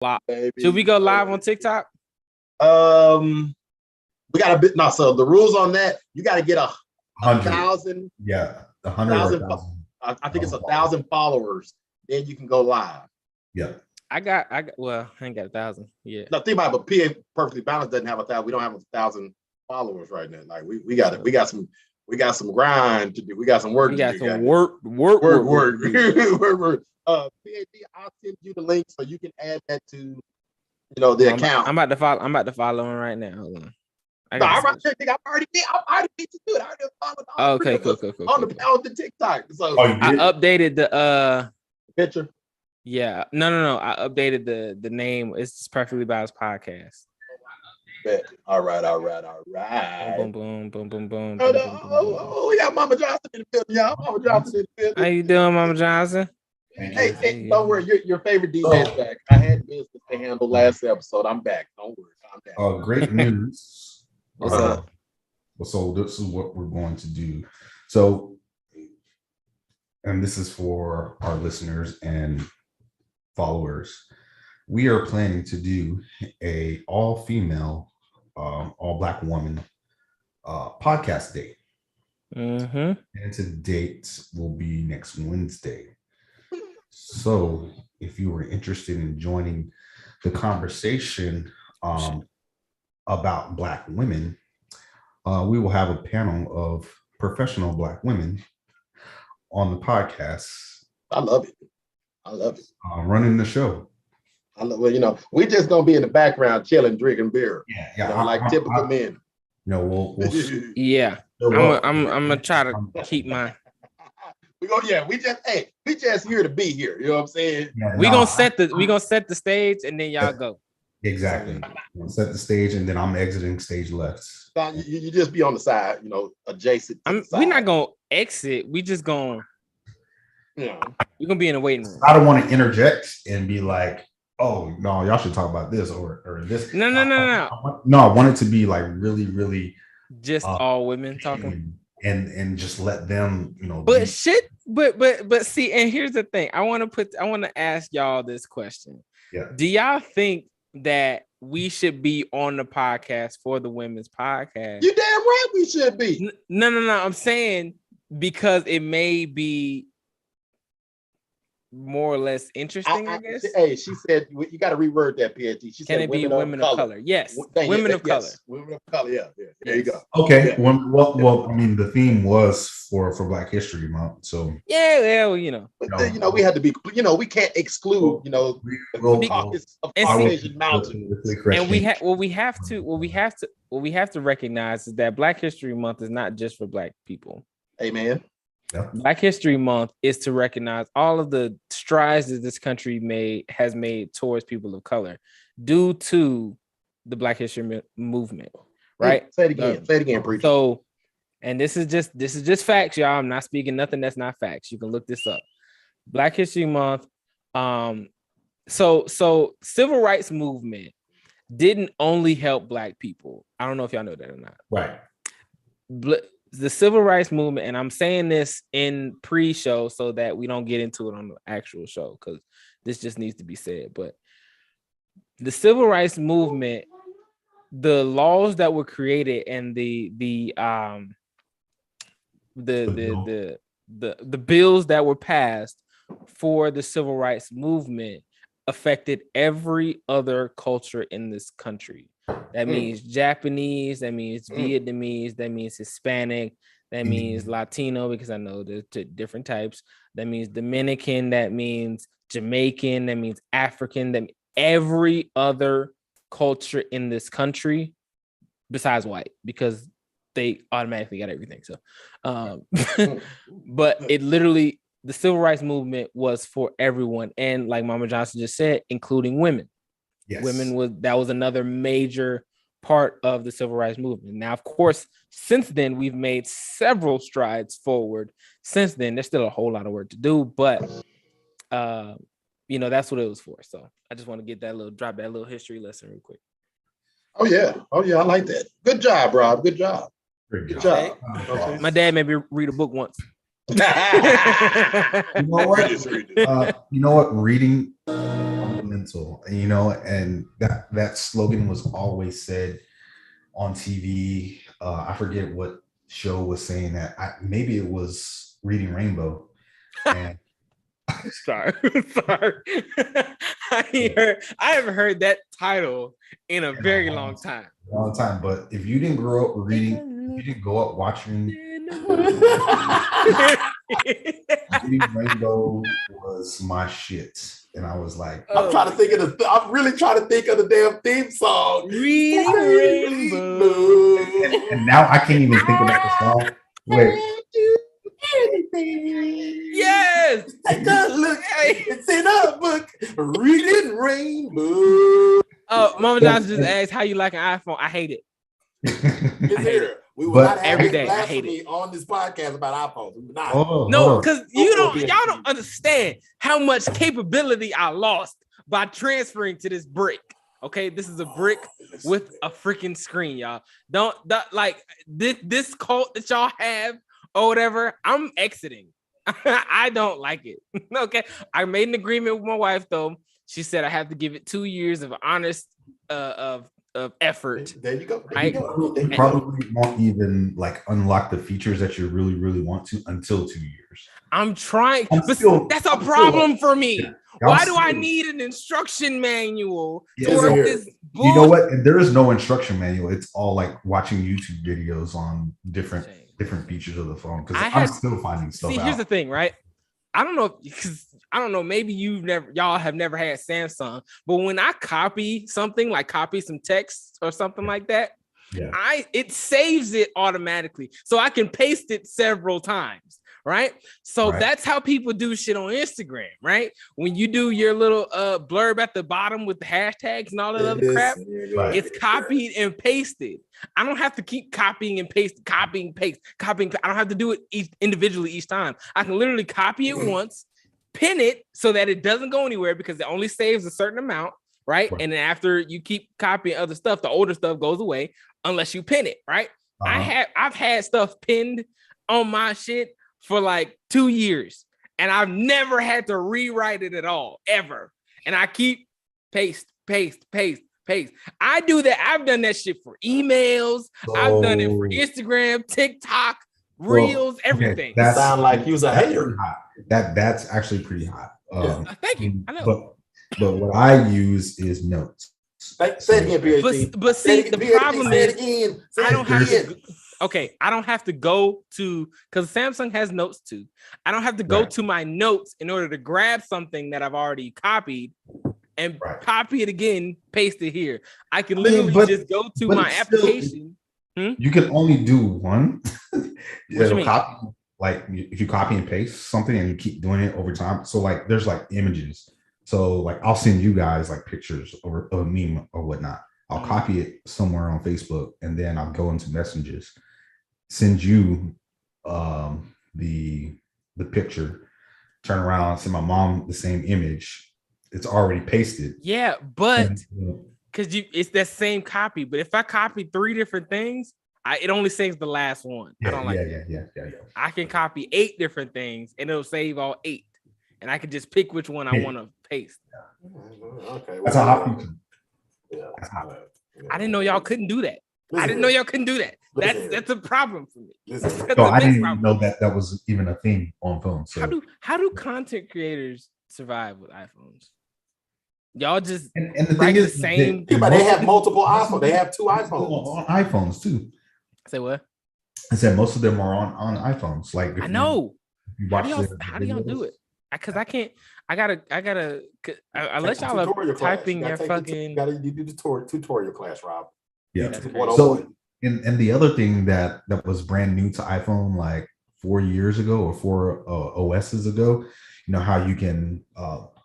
Live. Baby. Should we go live on TikTok? We got a bit. No, so the rules on that, you got to get a 1,000. Yeah, 100. I think it's 1,000 followers. Then you can go live. Yeah. I got. Well, I ain't got 1,000. Yeah. No, think about it, but PA Perfectly Balanced doesn't have 1,000. We don't have 1,000 followers right now. Like we got it. We got some grind to do. We got some work. We got to some do, work. PAD, I'll send you the link so you can add that to the account. I'm about to follow him right now. Hold on. I'm already beat to do it. I already followed. Okay, cool. On the TikTok. So I updated the picture. Yeah, no. I updated the name. It's Perfectly Balanced Podcast. All right. Boom. Oh, we got Mama Johnson in the building, y'all. Mama Johnson in the building. How you doing, Mama Johnson? Hey, don't worry. Your favorite DJ is back. I had business to handle last episode. I'm back. Don't worry. I'm back. Great news. What's up? So this is what we're going to do. So, and this is for our listeners and followers. We are planning to do a all-female, all-black woman podcast date. Mm-hmm. And the date will be next Wednesday. So if you were interested in joining the conversation about Black women, we will have a panel of professional Black women on the podcast. I love it. Running the show. We just gonna be in the background chilling, drinking beer. Yeah. Like typical men. We'll yeah. I'm gonna try to keep my. We just here to be here. You know what I'm saying? Yeah, we gonna set the stage and then y'all go. Exactly. We'll set the stage and then I'm exiting stage left. You just be on the side, adjacent. We're not gonna exit. We just gonna. We're gonna be in the waiting room. I don't want to interject and be like, "Oh no, y'all should talk about this or this." No. I want it to be like really, really just all women talking. And just let them, But see, and here's the thing. I want to ask y'all this question. Yeah. Do y'all think that we should be on the podcast for the women's podcast? You damn right we should be. No. I'm saying because it may be more or less interesting, I guess. Hey, she said you got to reword that, PhD. She Can said it be women of color? Yes, women of color. Women of color. Yeah. There you go. Okay. Yeah. Well, I mean, the theme was for Black History Month, so yeah. Well, we had to be. We can't exclude. Caucus of Caucasian Mountain. And we have to recognize is that Black History Month is not just for Black people. Amen. Yeah. Black History Month is to recognize all of the strides that this country has made towards people of color due to the Black History movement, right? Say it again, preacher. So, and this is just facts, y'all. I'm not speaking nothing that's not facts. You can look this up. Black History Month. So civil rights movement didn't only help Black people. I don't know if y'all know that or not. Right. The civil rights movement, and I'm saying this in pre-show so that we don't get into it on the actual show because this just needs to be said. But the civil rights movement, the laws that were created and the bills that were passed for the civil rights movement affected every other culture in this country. That means Japanese, that means Vietnamese, that means Hispanic, that means Latino, because I know there's different types. That means Dominican, that means Jamaican, that means African, that every other culture in this country besides white, because they automatically got everything. So, but it literally, the civil rights movement was for everyone. And like Mama Johnson just said, including women. Yes. That was another major part of the civil rights movement. Now, of course, since then, we've made several strides forward. Since then, there's still a whole lot of work to do, but that's what it was for. So I just want to drop that little history lesson real quick. Oh yeah, I like that. Good job, Rob. Good job. Good job. Okay. My dad made me read a book once. You know what? Reading mental, and that slogan was always said on TV. I forget what show was saying that. Maybe it was Reading Rainbow, and Sorry. I haven't heard that title in a very long time. long time. But if you didn't grow up reading, if you didn't go up watching Reading Rainbow was my shit. And I was like, I'm trying to think of I'm really trying to think of the damn theme song. Reading Rainbow. and now I can't even think about the song. Wait. Yes. Take a look. It's in a book. Reading Rainbow. Oh, Mama Johnson just asked how you like an iPhone. I hate it. It's here. We will But not have every any day, I hate blasphemy on this podcast about iPhones. We will not. No, because y'all don't understand how much capability I lost by transferring to this brick. Okay, this is a brick with a freaking screen, y'all. Don't like this cult that y'all have or whatever. I'm exiting. I don't like it. Okay, I made an agreement with my wife though. She said I have to give it 2 years of honest of effort. There you go. You probably won't even like unlock the features that you really, really want to until 2 years. I'm trying, but that's a I'm problem for me. Yeah. Why do I need an instruction manual to Yeah, work this book? You know what? And there is no instruction manual. It's all like watching YouTube videos on different features of the phone. Because I'm still finding stuff out. Here's the thing, right? I don't know because I don't know. Maybe y'all have never had Samsung, but when I copy something, like copy some text or something like that, it saves it automatically, so I can paste it several times. Right. So that's how people do shit on Instagram, right? When you do your little blurb at the bottom with the hashtags and all that other crap, it's copied and pasted. I don't have to keep copying and paste, copying, paste, copying. I don't have to do it individually each time. I can literally copy it once, pin it so that it doesn't go anywhere because it only saves a certain amount, right? And then after you keep copying other stuff, the older stuff goes away unless you pin it, right? I've had stuff pinned on my shit for like 2 years, and I've never had to rewrite it at all, ever. And I keep paste. I do that. I've done that shit for emails. I've done it for Instagram, TikTok, Reels, everything. That sound like you was a hater. That's actually pretty hot. Thank you. I know. But what I use is notes. Say it again, PhD. But see, the problem is I don't have to. Okay, I don't have to go to, because Samsung has notes too. I don't have to go to my notes in order to grab something that I've already copied and copy it again, paste it here. I can literally just go to my application. You can only do one. What copy, like if you copy and paste something and you keep doing it over time. So like there's like images. So like I'll send you guys like pictures or a meme or whatnot. I'll copy it somewhere on Facebook and then I'll go into messages, send you the picture, turn around, send my mom the same image. It's already pasted. Yeah, but because it's that same copy. But if I copy 3 different things, it only saves the last one. I don't like that. Yeah. I can copy 8 different things and it'll save all 8. And I can just pick which one I want to paste. Okay. That's a hot feature. Yeah. I didn't know y'all couldn't do that. I didn't know y'all couldn't do that. That's a problem for me. No, I didn't even know that was even a thing on phones. So. How do content creators survive with iPhones? Y'all just and the thing is the same. But they have multiple iPhones. They have 2 iPhones on iPhones too. Say what? I said most of them are on iPhones. Like I know. How do y'all do it? Because I can't. I gotta. Unless y'all are typing your fucking. You do the tutorial class, Rob. Yeah. So, and the other thing that was brand new to iPhone, like 4 years ago or 4 OSs ago, you know how you can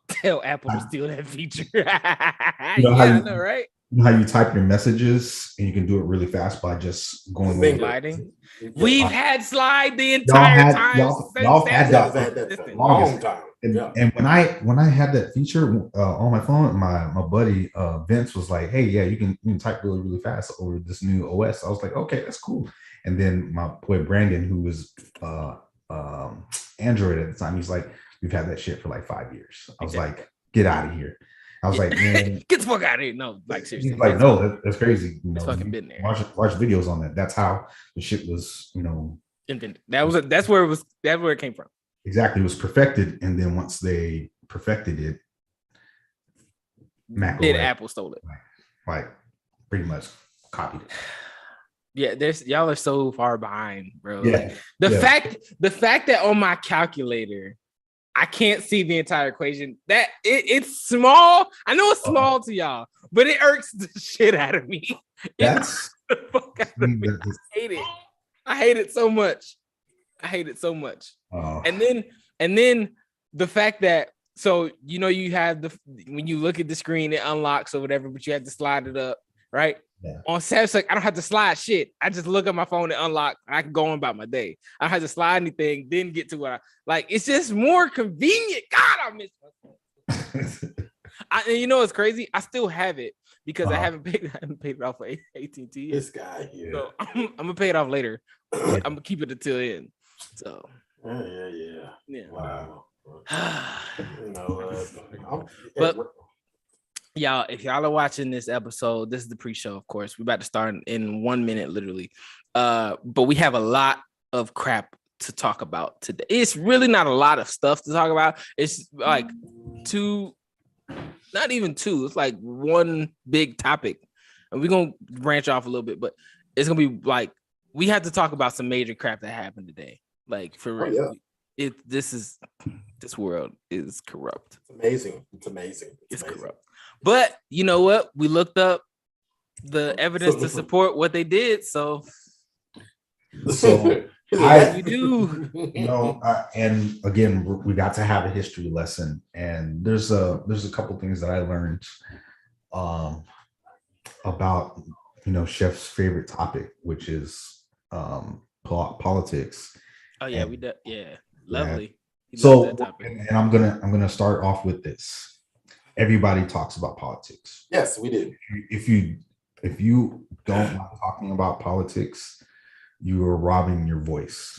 tell Apple to steal that feature. I know, right? You know how you type your messages and you can do it really fast by just going sliding. We've had slide the entire time. Y'all had that for long time. And when I had that feature on my phone, my buddy Vince was like, "Hey, yeah, you can type really, really fast over this new OS." I was like, "Okay, that's cool." And then my boy Brandon, who was Android at the time, he's like, "We've had that shit for like 5 years." I was like, "Get out of here." I was like, man, get the fuck out of here. No, like seriously. he's like, no, that's crazy. You It's know, fucking been there. watch videos on that. That's how the shit was, you know, Invented. That's where it came from. exactly. It was perfected, and then once they perfected it, Mac Did OS, Apple stole it? like pretty much copied it. Yeah, y'all are so far behind, bro. Yeah, Like, the fact that on my calculator I can't see the entire equation. That it's small. I know it's small to y'all, but it irks the shit out of me. That's The fuck out of me. I hate it. I hate it so much. I hate it so much. And then the fact that, so you know, you have when you look at the screen, it unlocks or whatever, but you have to slide it up, right? Yeah. On Samsung, I don't have to slide shit. I just look at my phone and unlock. I can go on about my day. I don't have to slide anything, then get to what I like. It's just more convenient. God, I miss my phone. And you know what's crazy? I still have it because I haven't paid it off for AT&T. This guy here. So I'm gonna pay it off later. I'm gonna keep it until the end. So yeah. Wow. You know, but y'all, if y'all are watching this episode, this is the pre-show, of course. We're about to start in 1 minute, literally. But we have a lot of crap to talk about today. It's really not a lot of stuff to talk about. It's like not even two. It's like one big topic. And we're gonna branch off a little bit, but it's gonna be like we have to talk about some major crap that happened today. Like for real. This world is corrupt. It's amazing. It's corrupt. But you know what? We looked up the evidence to support what they did. So I do. You know, and again, we got to have a history lesson, and there's a couple things that I learned about, you know, Chef's favorite topic, which is politics. Oh yeah, we did. Yeah, lovely. So, and I'm gonna start off with this. Everybody talks about politics. Yes, we do. If you don't like talking about politics, you are robbing your voice.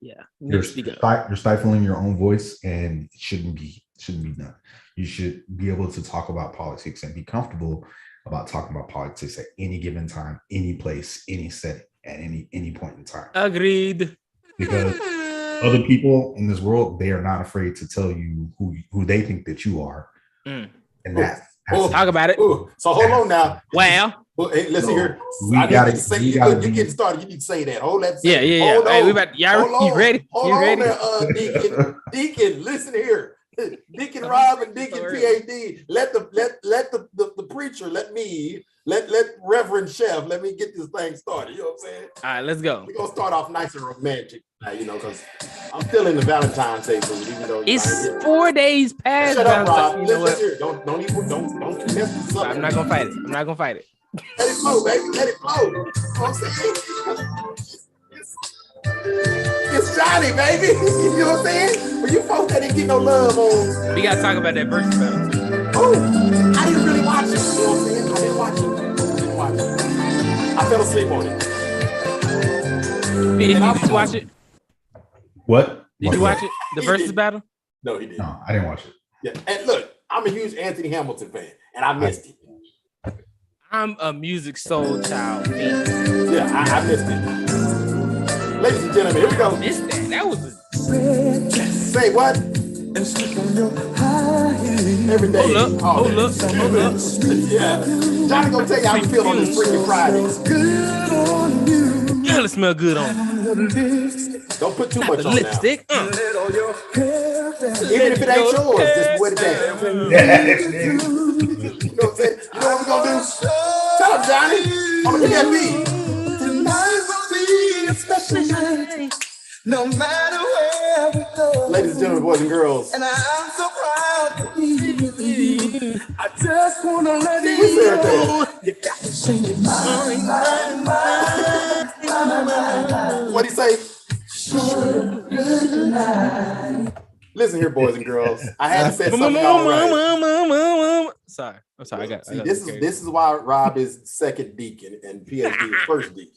Yeah, you're stifling your own voice, and it shouldn't be done. You should be able to talk about politics and be comfortable about talking about politics at any given time, any place, any setting, at any point in time. Agreed. Because other people in this world, they are not afraid to tell you who they think that you are, and that's talk about it. So hold on now. Wow. Well, hey, listen here. You're getting started. You need to say that. Hold that. Yeah. Hey, we about you ready? Hold on there, Deacon. Listen here. Deacon Rob and Deacon PAD. Let the preacher. Let Reverend Chef. Let me get this thing started. You know what I'm saying? All right, let's go. We're gonna start off nice and romantic. You know, because I'm still in the Valentine's Day mood, even though it's 4 days past. Shut up, Rob. Listen here. Don't mess this up. I'm not gonna fight it. Let it flow, baby. Let it flow. You know what I'm saying? It's Johnny, baby. You know what I'm saying? But you folks that didn't get no love on. We gotta talk about that verse battle. Oh, I didn't really watch it. You know what I'm saying? I didn't watch it. I fell asleep on it. Did you watch it? What? Did you watch it? The versus battle? No, he didn't. No, I didn't watch it. Yeah, and look, I'm a huge Anthony Hamilton fan, and I missed it. I'm a Music Soul Child fan. Yeah, I missed it. Ladies and gentlemen, here we go. I missed that. That was Say what? Every day. Hold up. Yeah. Johnny gonna tell you how you feel on this freaking Friday. Girl, it smell good on you. Don't put too much on lipstick. Even if it ain't yours, just wear it down. You know what I'm saying? You know what we're gonna do? Tell him, Johnny. I'm gonna get that beat. Tonight will be a special night, no matter where we go. Ladies and gentlemen, boys and girls. And I'm so proud to be with you. I just wanna let you know. You got to sing it. What'd he say? Listen here, boys and girls. I had to say something right. Sorry. I'm sorry. I got this is why Rob is second deacon and PhD is first deacon.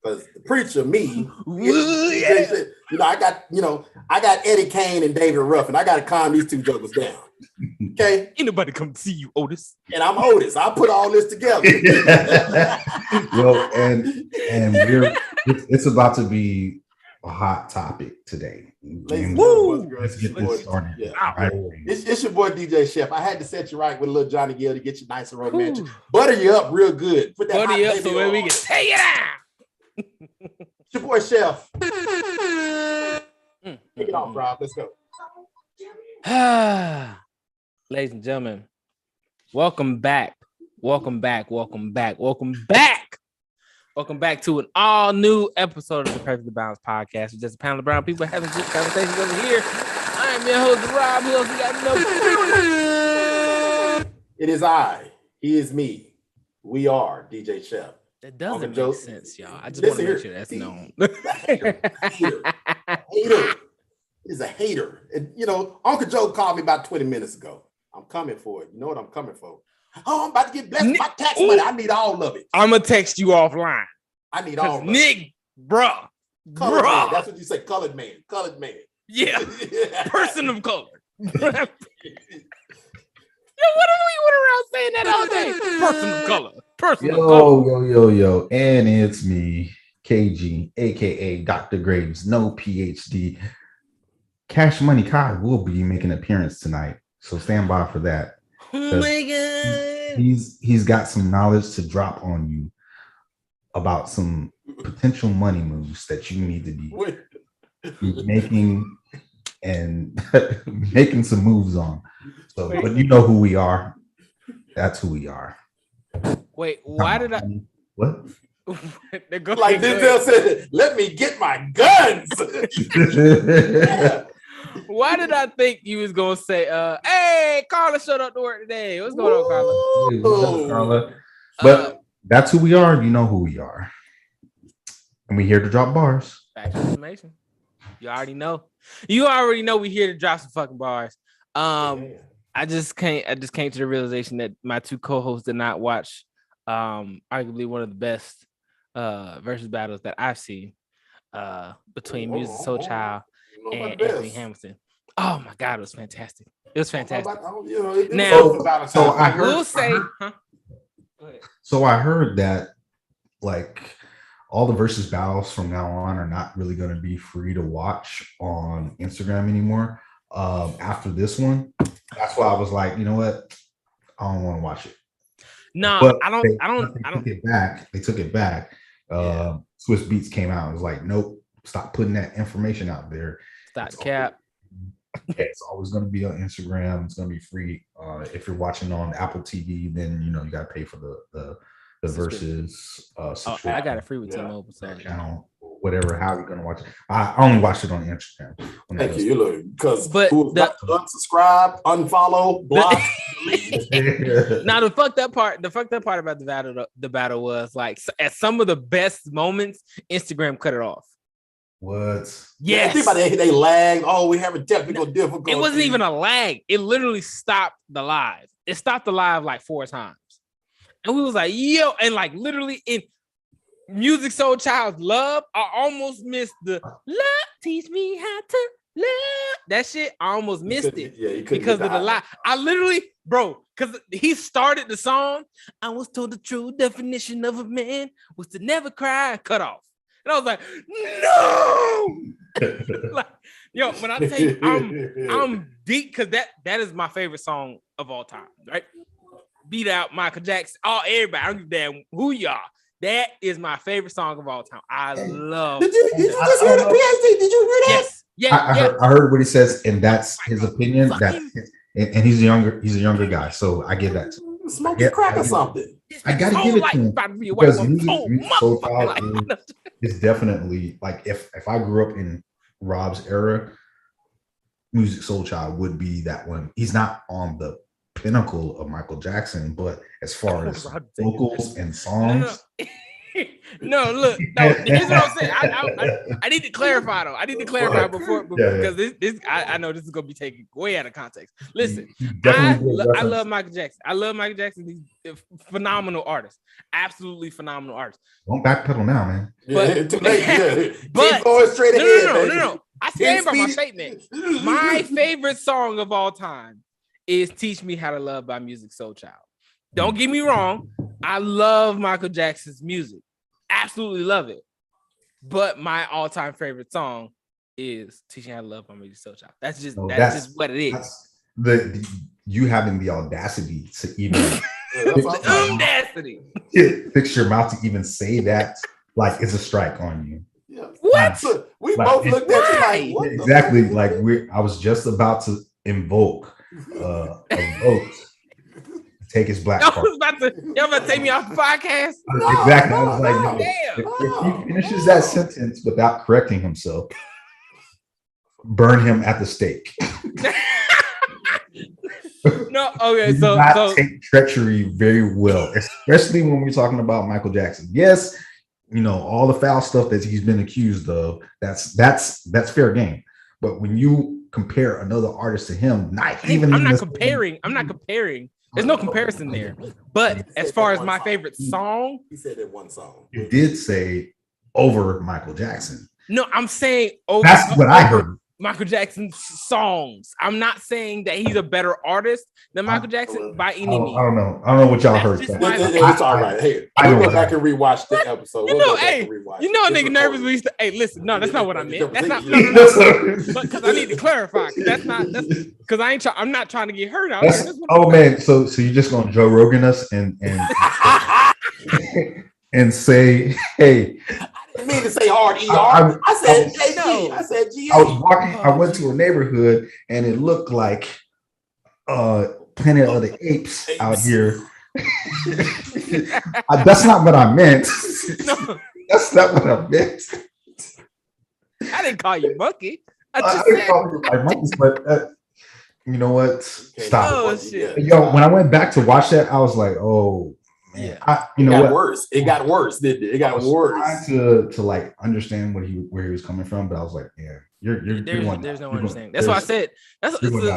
Because the preacher, me, you know, I got Eddie Kane and David Ruffin. I got to calm these two jokers down. Okay. Ain't nobody come see you, Otis. And I'm Otis. I'll put all this together. Well, and it's about to be a hot topic today. Let's get this started. Yeah. Right. It's your boy DJ Chef. I had to set you right with a little Johnny Gill to get you nice and romantic. Butter you up real good. Put that butter you up so that we can take it out. It's your boy Chef. Take it off, Rob. Let's go. Ladies and gentlemen, welcome back. Welcome back to an all new episode of the Perfectly Balanced Podcast. We're just a panel of brown people having good conversations over here. I am your host, Rob Hills. We got no. It is I. He is me. We are DJ Chef. That doesn't make sense, y'all. I just want to make sure that's known. Hater. He's a hater. And, Uncle Joe called me about 20 minutes ago. I'm coming for it. You know what I'm coming for? Oh, I'm about to get blessed with my tax money. I need all of it. I'm going to text you offline. I need all of it. Bruh. Colored man. That's what you say. Colored man. Yeah. Person of color. Yo, what are we went around saying that all day? Person of color. Yo. And it's me, KG, aka Dr. Graves, no PhD. Cash Money Kai will be making an appearance tonight, so stand by for that. Oh my god! He's got some knowledge to drop on you about some potential money moves that you need to be making and making some moves on. So, but you know who we are. That's who we are. Wait, why did I? What? Like Denzel said, let me get my guns. Yeah. Why did I think you was gonna say, hey, Carla showed up to work today. What's going on, Carla? Hey, what's up, Carla? But that's who we are. You know who we are. And we're here to drop bars. Factual information. You already know. You already know we're here to drop some fucking bars. I just came to the realization that my two co-hosts did not watch arguably one of the best versus battles that I've seen between Musiq Soulchild and Anthony Hamilton. Oh my god, it was fantastic. It was fantastic. So I heard. So I heard that like all the versus battles from now on are not really going to be free to watch on Instagram anymore. After this one, that's why I was like, you know what, I don't want to watch it. No, but I don't. They took it back. Swiss Beats came out and was like, nope, stop putting that information out there. Stop cap. It's always going to be on Instagram. It's going to be free. If you're watching on Apple TV, then you got to pay for the versus. I got it free with T-Mobile. Channel, whatever. How you're going to watch it? I only watched it on Instagram. Thank you. Look, because unsubscribe, unfollow, block. Now the fucked up part about the battle was like at some of the best moments, Instagram cut it off. What? Yes. They lagged. Oh, we have a technical difficulty. It wasn't even a lag. It literally stopped the live. It stopped the live like 4 times. And we was like, yo, and like literally in Musiq Soulchild's Love, I almost missed the love, teach me how to love. That shit, I almost missed it because of the lie. I literally, bro, because he started the song. I was told the true definition of a man was to never cry, cut off. And I was like, no. Like, yo, when I tell you I'm deep, because that is my favorite song of all time, right? Beat Out, Michael Jackson, everybody. I don't give a damn who y'all. That is my favorite song of all time. I love. Did you just hear the PhD? Did you hear that? Yes. Yeah. I heard what he says, and that's his opinion. And he's a younger guy, so I give that to him. Smoking crack or something. I gotta give it to him because Musiq Soulchild is definitely like if I grew up in Rob's era, Musiq Soulchild would be that one. He's not on the pinnacle of Michael Jackson, but as far as vocals and songs. No, look, here's what I'm saying. I need to clarify though. I need to clarify because this I know this is gonna be taken way out of context. Listen, I love Michael Jackson. I love Michael Jackson. He's a phenomenal artist, absolutely phenomenal artist. Don't backpedal now, man. But keep going straight ahead. No. I stand by my statement. My favorite song of all time is Teach Me How to Love by Music Soul Child. Don't get me wrong. I love Michael Jackson's music. Absolutely love it. But my all-time favorite song is Teach Me How to Love by Music Soul Child. That's just what it is. You having the audacity to even fix your mouth to even say that, like, it's a strike on you. Yeah. What? We like, both looked at you like, what exactly. Like I was just about to invoke a vote to take his black card. Y'all about to take me off the podcast? Exactly. I was like, if he finishes that sentence without correcting himself, burn him at the stake. No, okay, so take treachery very well, especially when we're talking about Michael Jackson. Yes, you know, all the foul stuff that he's been accused of, that's fair game. But when you compare another artist to him, I'm not comparing. There's no comparison there. But as far as my favorite song, he said that one song. You did say over Michael Jackson. No, I'm saying over. That's what I heard. Michael Jackson's songs. I'm not saying that he's a better artist than Michael Jackson by any means. I don't know what y'all heard. It's all right. Hey, we'll go back and rewatch the episode. Nigga nervous. Hey, listen, no, that's not what I meant. That's not. Because I need to clarify. Because I'm not trying to get hurt out here. Man, so you're just gonna Joe Rogan us and and say, hey. I didn't mean to say hard ER. I said JG. I said G. I was walking. I went to a neighborhood and it looked like Planet of the Apes out here. That's not what I meant. No. That's not what I meant. I didn't call you monkey. I didn't call you my monkeys, but you know what? Stop. Oh, shit. Yo, when I went back to watch that, I was like, oh. Yeah, it got worse. It got worse, didn't it? It got worse. Trying to like understand where he was coming from, but I was like, yeah, there's no understanding. That's why I said.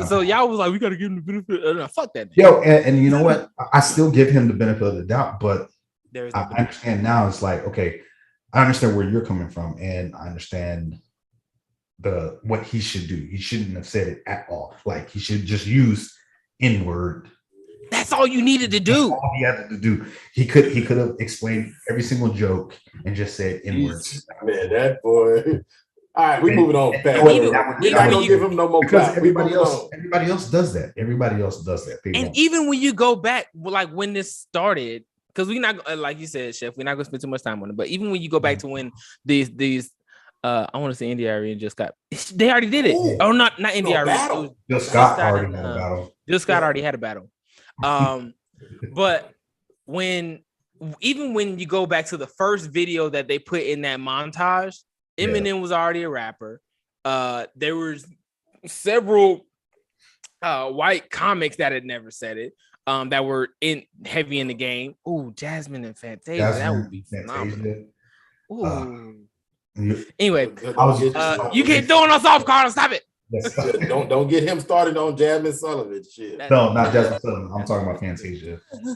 So y'all was like, we got to give him the benefit. Fuck that. Yo, and you know what? I still give him the benefit of the doubt, but I understand now. It's like, okay, I understand where you're coming from, and I understand what he should do. He shouldn't have said it at all. Like he should just use N-word. That's all you needed to do. That's all he had to do. He could have explained every single joke and just said N-words. Man, that boy. All right, we're moving on. We're not gonna give him no more because everybody else does that. Everybody else does that. And even when you go back, like when this started, because we're not, like you said, Chef, we're not gonna spend too much time on it. But even when you go back to when these I want to say NDRE just got, they already did it. Ooh, oh, not NDRE. Jill Scott already had a battle. Jill Scott already had a battle. But even when you go back to the first video that they put in that montage, Eminem was already a rapper. There was several white comics that had never said it, that were heavy in the game. Ooh, Jasmine and Fantasia, that would be phenomenal. Ooh. Anyway, you keep throwing us off, Carter. Stop it. Don't get him started on Jasmine Sullivan shit. No, not Jasmine Sullivan. I'm talking about Fantasia. It's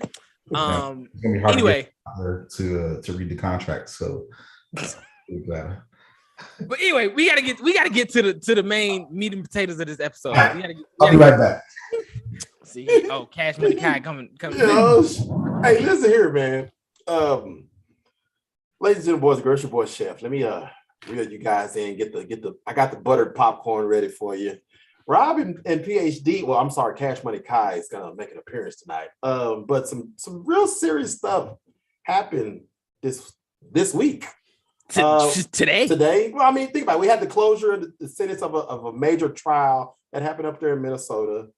gonna be hard to read the contract. So, but anyway, we gotta get to the main meat and potatoes of this episode. I'll be right back. See, Cash Money Kai coming. Hey, listen here, man. Ladies and boys, girls, your boy Chef. Let me reel you guys in. Get the. I got the buttered popcorn ready for you. Rob and PhD. Well, I'm sorry, Cash Money Kai is gonna make an appearance tonight. But some real serious stuff happened this week. Today. Well, I mean, think about it. We had the closure of the sentence of a major trial that happened up there in Minnesota.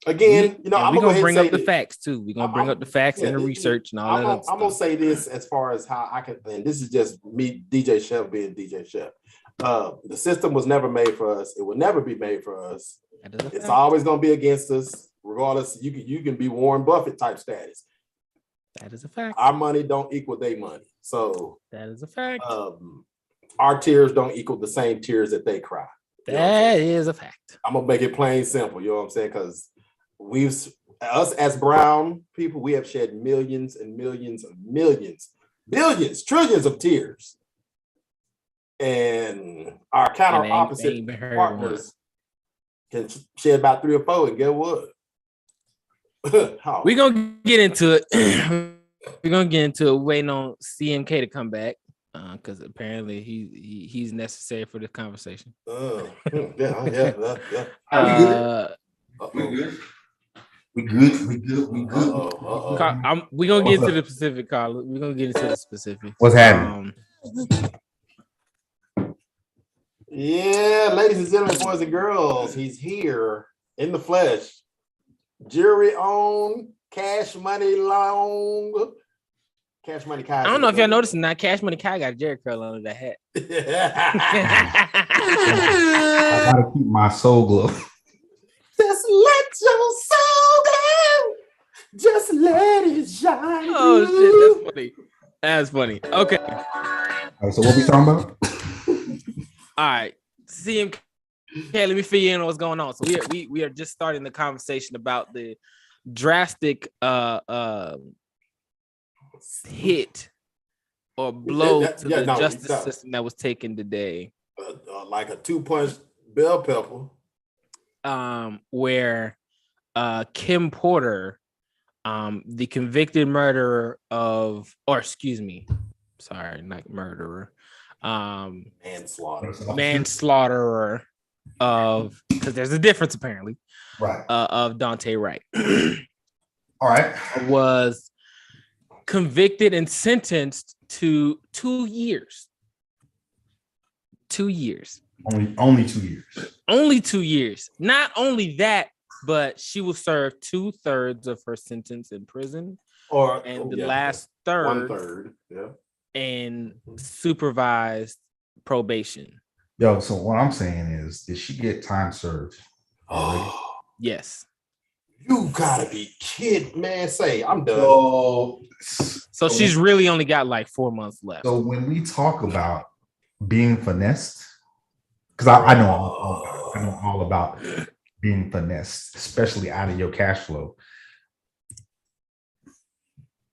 Again, I'm gonna bring up the facts too. We're gonna bring up the facts and the research and all that. I'm gonna say this as far as how I can, and this is just me, DJ Chef, being DJ Chef. The system was never made for us. It will never be made for us. It's always gonna be against us, regardless. You can be Warren Buffett type status. That is a fact. Our money don't equal their money, so that is a fact. Our tears don't equal the same tears that they cry. That is a fact. I'm gonna make it plain simple. You know what I'm saying? Because us as brown people, we have shed millions and millions of millions, billions, trillions of tears. And our counter opposite partners can shed about 3 or 4, and get what? We're gonna get into it. We're gonna get into it. Waiting on CMK to come back because apparently he's necessary for this conversation. Yeah. We good. We good. We're gonna get into the specific, Carla. We're gonna get into the specifics. What's happening? Yeah, ladies and gentlemen, boys and girls, he's here in the flesh. Jury on, Cash Money Long. Cash Money Kai. I don't know if y'all noticed or not. Cash Money Kai got a Jerry curl under that hat. I gotta keep my soul glow. Just let your soul glow. Just let it shine. Oh shit, that's funny. Okay. All right, so what we talking about? All right, CMK. Let me fill you in on what's going on. So we are just starting the conversation about the drastic hit or blow to the justice system that was taken today. Like a 2-punch bell pepper. Where Kim Porter, the convicted murderer of, or excuse me, sorry, not murderer, manslaughterer of, because there's a difference apparently, right? Of Daunte Wright. All right, was convicted and sentenced to 2 years. 2 years. Only 2 years. Only 2 years. Not only that, but she will serve 2/3 of her sentence in prison, last third, 1/3, yeah, in supervised probation. Yo, so what I'm saying is, did she get time served already? Yes. You gotta be kidding, man. Say, I'm done. So she's really only got like 4 months left. So when we talk about being finessed, because I know all about being finessed, especially out of your cash flow.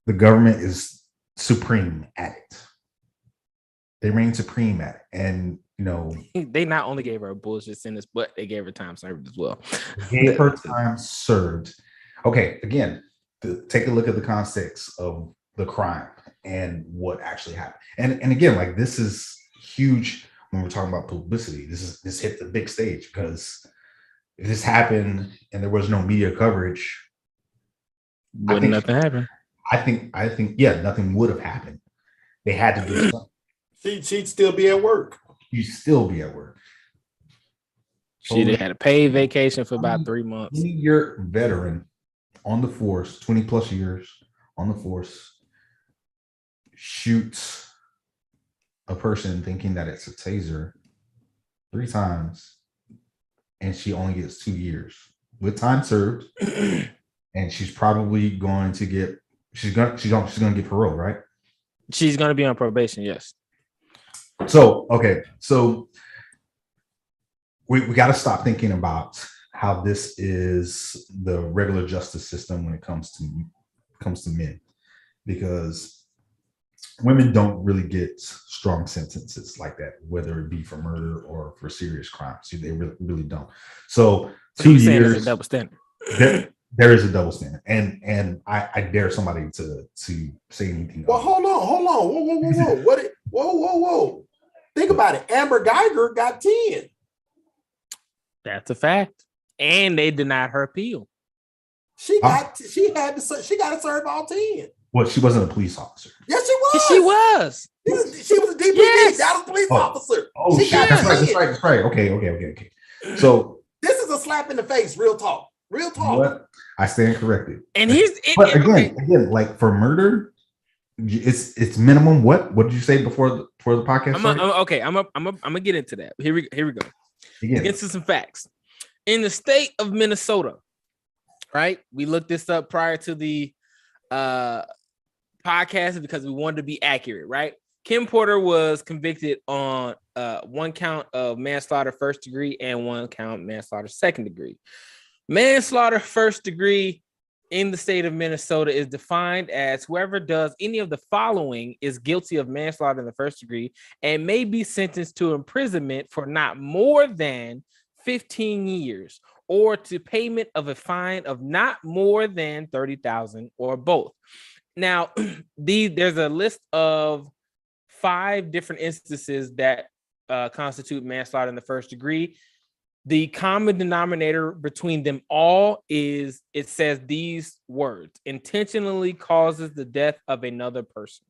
The government is supreme at it. They reign supreme at it. And, you know, they not only gave her a bullshit sentence, but they gave her time served as well. Gave her time served. Okay, again, take a look at the context of the crime and what actually happened. And again, like, this is huge when we're talking about publicity. This hit the big stage, because if this happened and there was no media coverage, wouldn't nothing happen. I think yeah, nothing would have happened. They had to do something. She'd still be at work. You'd still be at work. She'd have had a paid vacation for about 3 months. 20-year veteran on the force, 20 plus years on the force, shoots a person thinking that it's a taser 3 times, and she only gets 2 years with time served. And she's probably going to get she's gonna get parole, right? She's gonna be on probation, yes. So okay, so we got to stop thinking about how this is the regular justice system when it comes to men, because women don't really get strong sentences like that, whether it be for murder or for serious crimes. They really don't. So 2 years is a double standard. There is a double standard, and I dare somebody to say anything. Well, hold on, whoa. Think about it. Amber Geiger got 10. That's a fact, and they denied her appeal. She got to serve all 10. Well, she wasn't a police officer. Yes, she was. Yes, she was. She was a DPD. Yes. That was a police officer. Oh, shit. That's right. Okay. So this is a slap in the face. Real talk. What? I stand corrected. And again, like for murder, it's minimum. What did you say before the podcast? I'm gonna get into that. Here we go. Get into some facts. In the state of Minnesota, right? We looked this up prior to the podcast because we wanted to be accurate, right? Kim Porter was convicted on 1 count of manslaughter first degree and 1 count manslaughter second degree. Manslaughter first degree in the state of Minnesota is defined as whoever does any of the following is guilty of manslaughter in the first degree and may be sentenced to imprisonment for not more than 15 years, or to payment of a fine of not more than 30,000 or both. Now, there's a list of 5 different instances that constitute manslaughter in the first degree. The common denominator between them all is it says these words: intentionally causes the death of another person,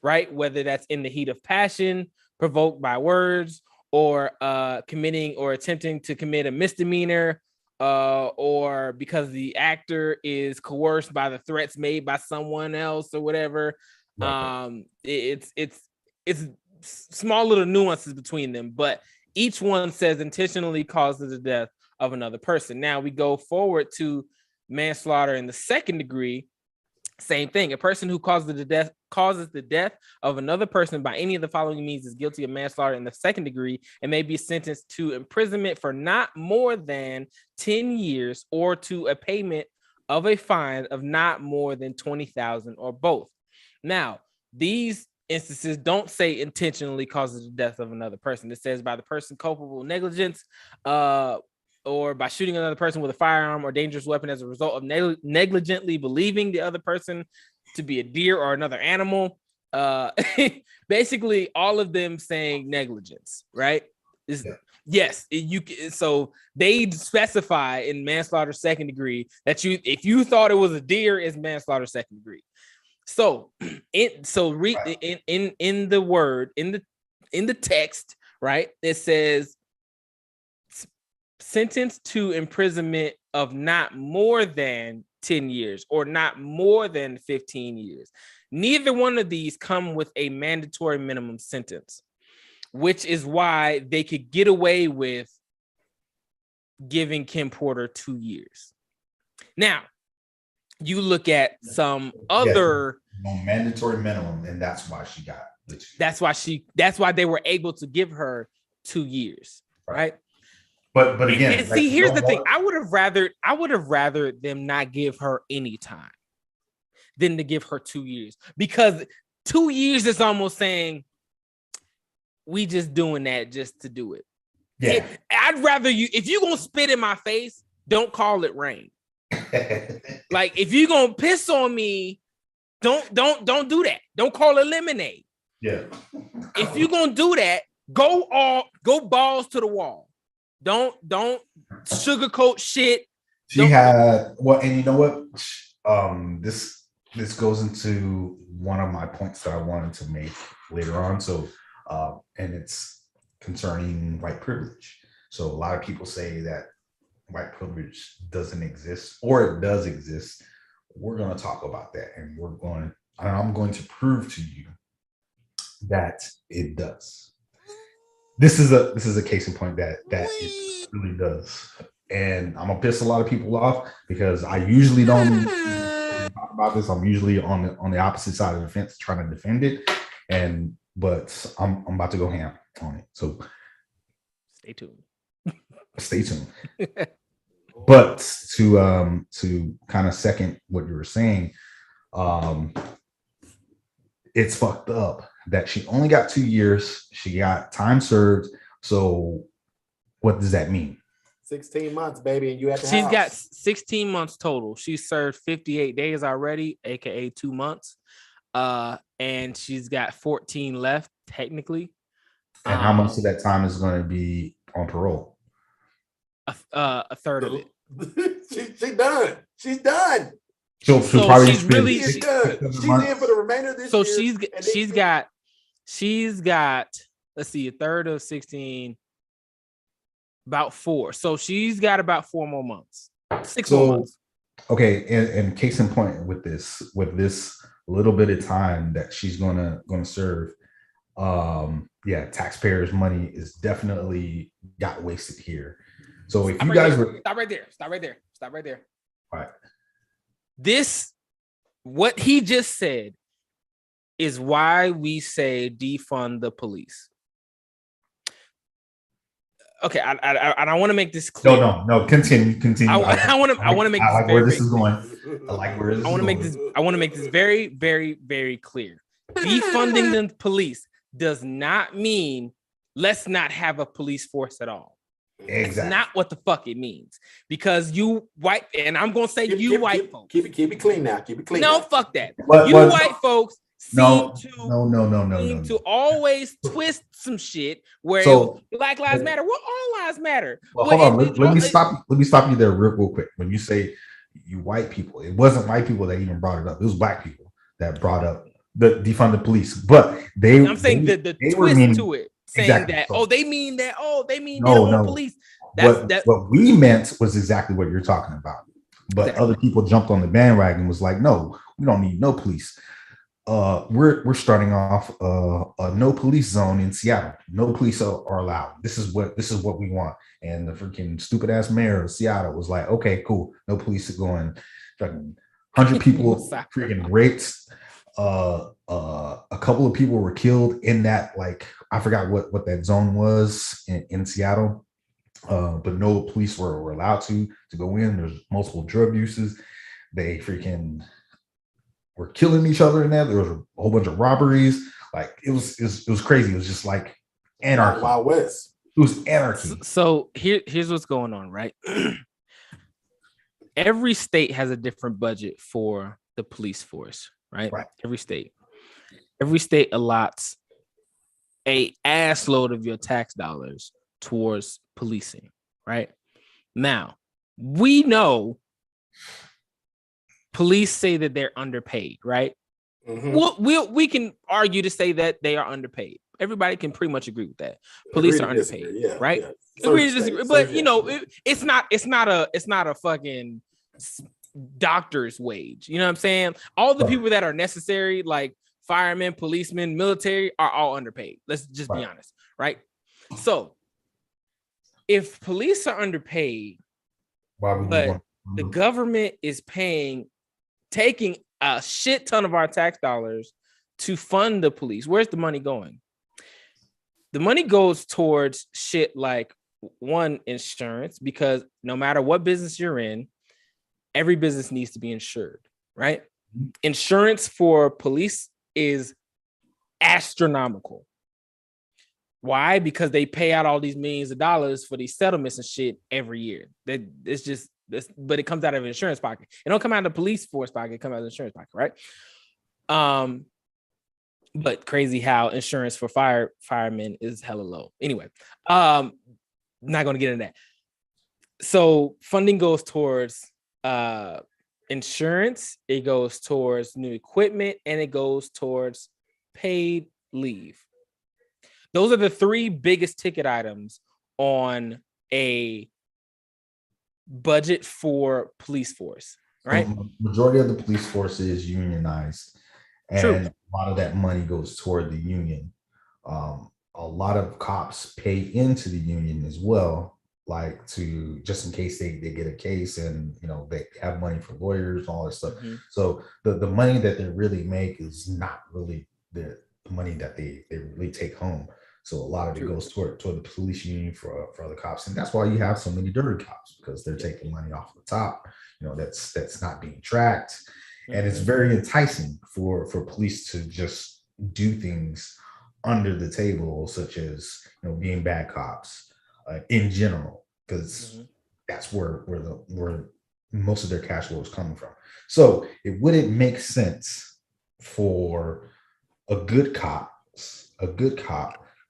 right? Whether that's in the heat of passion, provoked by words, or committing or attempting to commit a misdemeanor, or because the actor is coerced by the threats made by someone else or whatever. Right. It's small little nuances between them, but each one says intentionally causes the death of another person. Now we go forward to manslaughter in the second degree. Same thing. A person who causes the death of another person by any of the following means is guilty of manslaughter in the second degree and may be sentenced to imprisonment for not more than 10 years or to a payment of a fine of not more than 20,000 or both. Now, these instances don't say intentionally causes the death of another person. It says by the person culpable of negligence, or by shooting another person with a firearm or dangerous weapon as a result of negligently believing the other person to be a deer or another animal. Basically, all of them saying negligence, right? Yes, so they specify in manslaughter second degree that if you thought it was a deer, it's manslaughter second degree. So in the word, in the text, right, it says sentenced to imprisonment of not more than 10 years or not more than 15 years. Neither one of these come with a mandatory minimum sentence, which is why they could get away with giving Kim Porter 2 years. Now, you look at some other mandatory minimum, and that's why she got the 2. That's why they were able to give her 2 years, right? But again, and see, here's the thing. I would have rather them not give her any time than to give her 2 years, because 2 years is almost saying we just doing that just to do it. Yeah, I'd rather you, if you're gonna spit in my face, don't call it rain. Like, if you're gonna piss on me, don't do that. Don't call it lemonade. Yeah. If you're gonna do that, go balls to the wall. Don't sugarcoat shit. She had and you know what? This goes into one of my points that I wanted to make later on. So, and it's concerning white privilege. So a lot of people say that white privilege doesn't exist, or it does exist. We're going to talk about that, and I'm going to prove to you that it does. This is a case in point that it really does. And I'm gonna piss a lot of people off because I usually don't talk about this. I'm usually on the opposite side of the fence trying to defend it. But I'm about to go ham on it. So stay tuned. Stay tuned. But to kind of second what you were saying, it's fucked up that she only got 2 years. She got time served. So what does that mean? 16 months, baby, and you at the She's house. got 16 months total. She served 58 days already, aka 2 months. And she's got 14 left, technically. And how much of that time is going to be on parole? A third of it. She's done. She's done. So she's really she's done. She's in for the remainder of this year. So she's got let's see, a third of 16, about 4. So she's got about 4 more months. 6 more months. Okay, and case in point with this little bit of time that she's gonna serve, taxpayers' money is definitely got wasted here. So if you guys were stop right there. All right. What he just said is why we say defund the police. Okay, I want to make this clear. No. Continue. I want to make. I like where this is going. I like where this is going. I want to make this very, very, very clear. Defunding the police does not mean let's not have a police force at all. It's not what the fuck it means, because you white, and I'm gonna say white folks. Keep it clean now. Keep it clean. No, now. fuck that. But White folks no, to always twist some shit where Black Lives Matter. Well, all lives matter. Well, hold on. Let me stop you there real quick. When you say you white people, it wasn't white people that even brought it up. It was black people that brought up the defund the police. But I'm saying the twist to it, saying exactly. that they mean they don't want police. What we meant was exactly what you're talking about. But other people jumped on the bandwagon and was like, no, we don't need no police. We're starting off a no police zone in Seattle. No police are allowed. This is what we want. And the freaking stupid ass mayor of Seattle was like, okay, cool. No police are going. 100 people freaking raped. A couple of people were killed in that, like, I forgot what that zone was in Seattle. But no police were allowed to go in. There's multiple drug uses. They freaking were killing each other in that. There was a whole bunch of robberies. Like it was crazy. It was just like anarchy. Wild West. It was anarchy. So here's what's going on, right? Every state has a different budget for the police force, right? Every state allots a ass load of your tax dollars towards policing, right? Now, we know police say that they're underpaid, right? Mm-hmm. We can argue to say that they are underpaid. Everybody can pretty much agree with that. Police are underpaid, right? Yeah. Agree to disagree, but it's not a fucking doctor's wage. You know what I'm saying? All the people that are necessary, like firemen, policemen, military, are all underpaid. Let's just be honest, right? So if police are underpaid, but the government is taking a shit ton of our tax dollars to fund the police, where's the money going? The money goes towards shit like, one, insurance, because no matter what business you're in, every business needs to be insured, right? Mm-hmm. Insurance for police is astronomical. Why? Because they pay out all these millions of dollars for these settlements and shit every year. It's just this, but it comes out of insurance pocket. It don't come out of the police force pocket. It comes out of the insurance pocket, right? But crazy how insurance for firemen is hella low. Anyway, not going to get into that. So funding goes towards insurance. It goes towards new equipment, and it goes towards paid leave. Those are the three biggest ticket items on a budget for police force, right? So majority of the police force is unionized, and True. A lot of that money goes toward the union. A lot of cops pay into the union as well, like to just in case they get a case, and they have money for lawyers and all that stuff. Mm-hmm. So the money that they really make is not really the money that they really take home. So a lot of it goes toward the police union for the cops, and that's why you have so many dirty cops, because they're taking money off the top. That's not being tracked, and it's very enticing for police to just do things under the table, such as being bad cops in general, because that's where most of their cash flow is coming from. So it wouldn't make sense for a good cop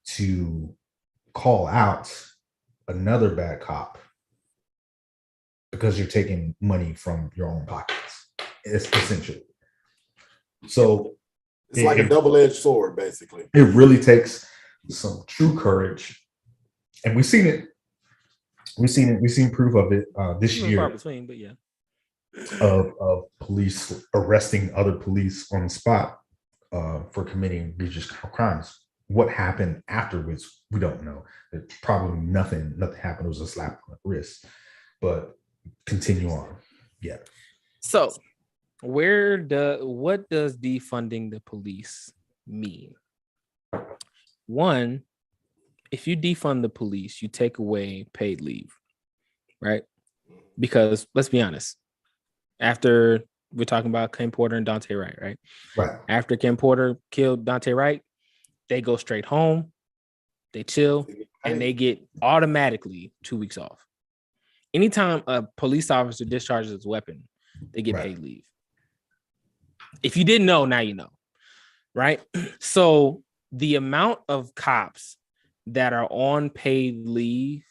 to call out another bad cop because you're taking money from your own pockets. It's essentially. So it's like a double-edged sword, basically. It really takes some true courage, and we've seen it. We've seen proof of it this year. Far between, but yeah. Of police arresting other police on the spot for committing egregious crimes. What happened afterwards, we don't know. There's probably nothing happened. It was a slap on the wrist. But continue on. Yeah. So what does defunding the police mean? One, if you defund the police, you take away paid leave, right? Because let's be honest, after we're talking about Kim Porter and Daunte Wright, right? Right. After Kim Porter killed Daunte Wright, they go straight home, they chill, and they get automatically 2 weeks off. Anytime a police officer discharges his weapon, they get paid leave. If you didn't know, now you know, right? So the amount of cops that are on paid leave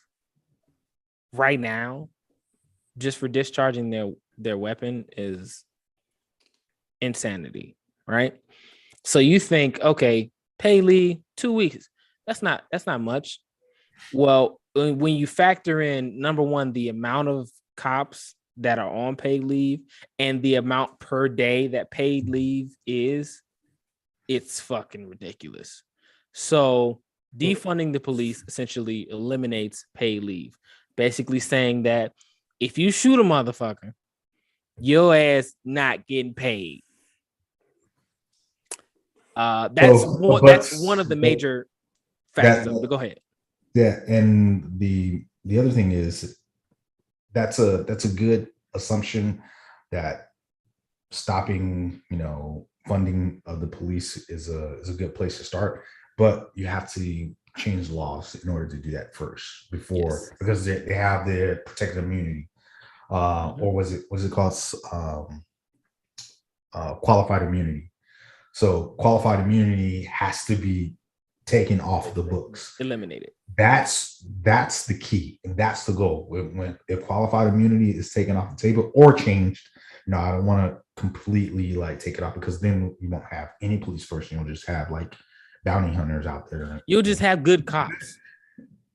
right now, just for discharging their weapon, is insanity, right? So you think, okay, pay leave 2 weeks. That's not much. Well, when you factor in, number one, the amount of cops that are on paid leave and the amount per day that paid leave is, it's fucking ridiculous. So defunding the police essentially eliminates paid leave, basically saying that if you shoot a motherfucker, your ass not getting paid. That's one of the major factors of it. But go ahead. Yeah, and the other thing is that's a good assumption that stopping, funding of the police is a good place to start, but you have to change laws in order to do that first because they have their protected immunity, or was it called qualified immunity? So qualified immunity has to be taken off the books, eliminated. That's the key, and that's the goal. If qualified immunity is taken off the table or changed, I don't want to completely take it off, because then you won't have any police force. You'll just have bounty hunters out there. You'll just have good cops.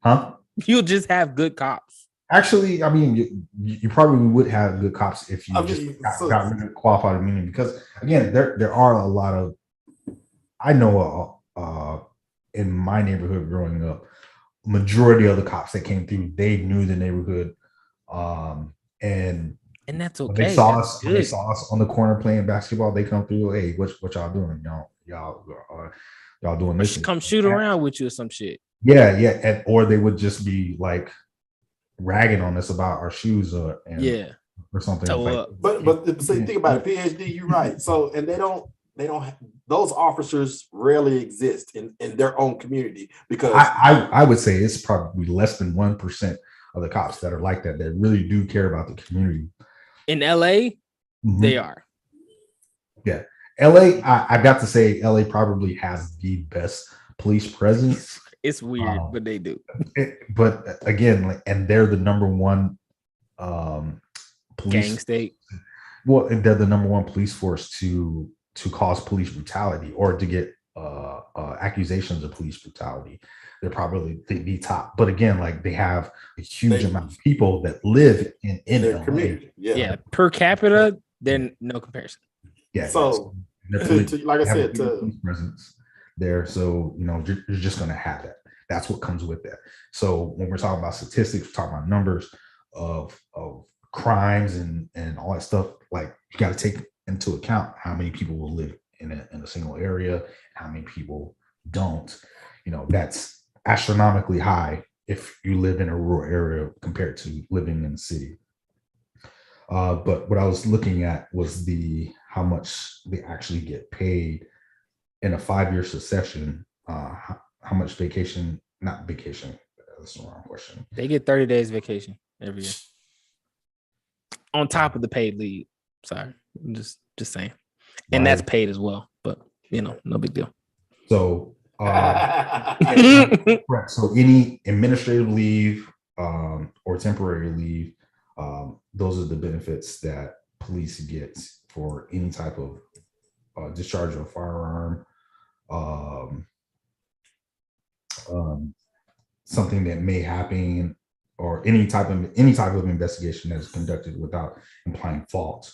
Huh? You'll just have good cops. Actually, I mean, you probably would have good cops if you got rid of qualified immunity, because again, there are a lot of, I know in my neighborhood growing up, majority of the cops that came through, they knew the neighborhood, and that's okay. When they saw us on the corner playing basketball, they come through. Hey, what y'all doing? Y'all doing this? Come shoot around with you or some shit. Yeah, or they would just be ragging on us about our shoes or something. But see, think about it, PhD. You're right. So, and they don't. Those officers rarely exist in their own community, because I would say it's probably less than 1% of the cops that are like that really do care about the community. In LA, they are. Yeah, LA. I got to say, LA probably has the best police presence. It's weird, but they do. But again, and they're the number one police gang state. Well, they're the number one police force to cause police brutality or to get accusations of police brutality. They're probably the top. But again, they have a huge amount of people that live in their community. Yeah. Per capita, then no comparison. Yeah. So, like I said, presence there. So, you're just going to have that. That's what comes with that. So when we're talking about statistics, we're talking about numbers of crimes and all that stuff, you got to take into account how many people will live in a single area, how many people don't. That's astronomically high if you live in a rural area compared to living in the city. But what I was looking at was how much they actually get paid in a 5-year succession. How much vacation? Not vacation. That's the wrong question. They get 30 days vacation every year on top of the paid leave. Sorry, I'm just saying, and that's paid as well. But no big deal. So, so any administrative leave or temporary leave, those are the benefits that police get for any type of discharge of a firearm, something that may happen, or any type of investigation that is conducted without implying fault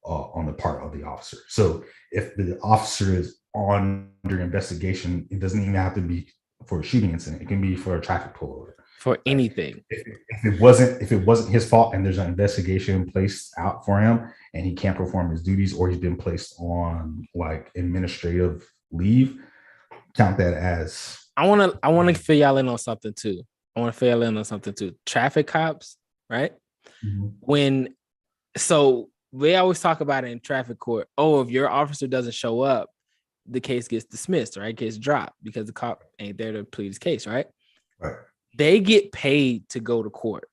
on the part of the officer. So if the officer is under investigation, it doesn't even have to be for a shooting incident. It can be for a traffic pullover. For anything. If it wasn't his fault and there's an investigation placed out for him and he can't perform his duties, or he's been placed on administrative leave, count that as. I want to fill y'all in on something too. Traffic cops, right? Mm-hmm. So we always talk about it in traffic court. Oh, if your officer doesn't show up, the case gets dismissed, right? Gets dropped because the cop ain't there to plead his case, right? Right. they get paid to go to court.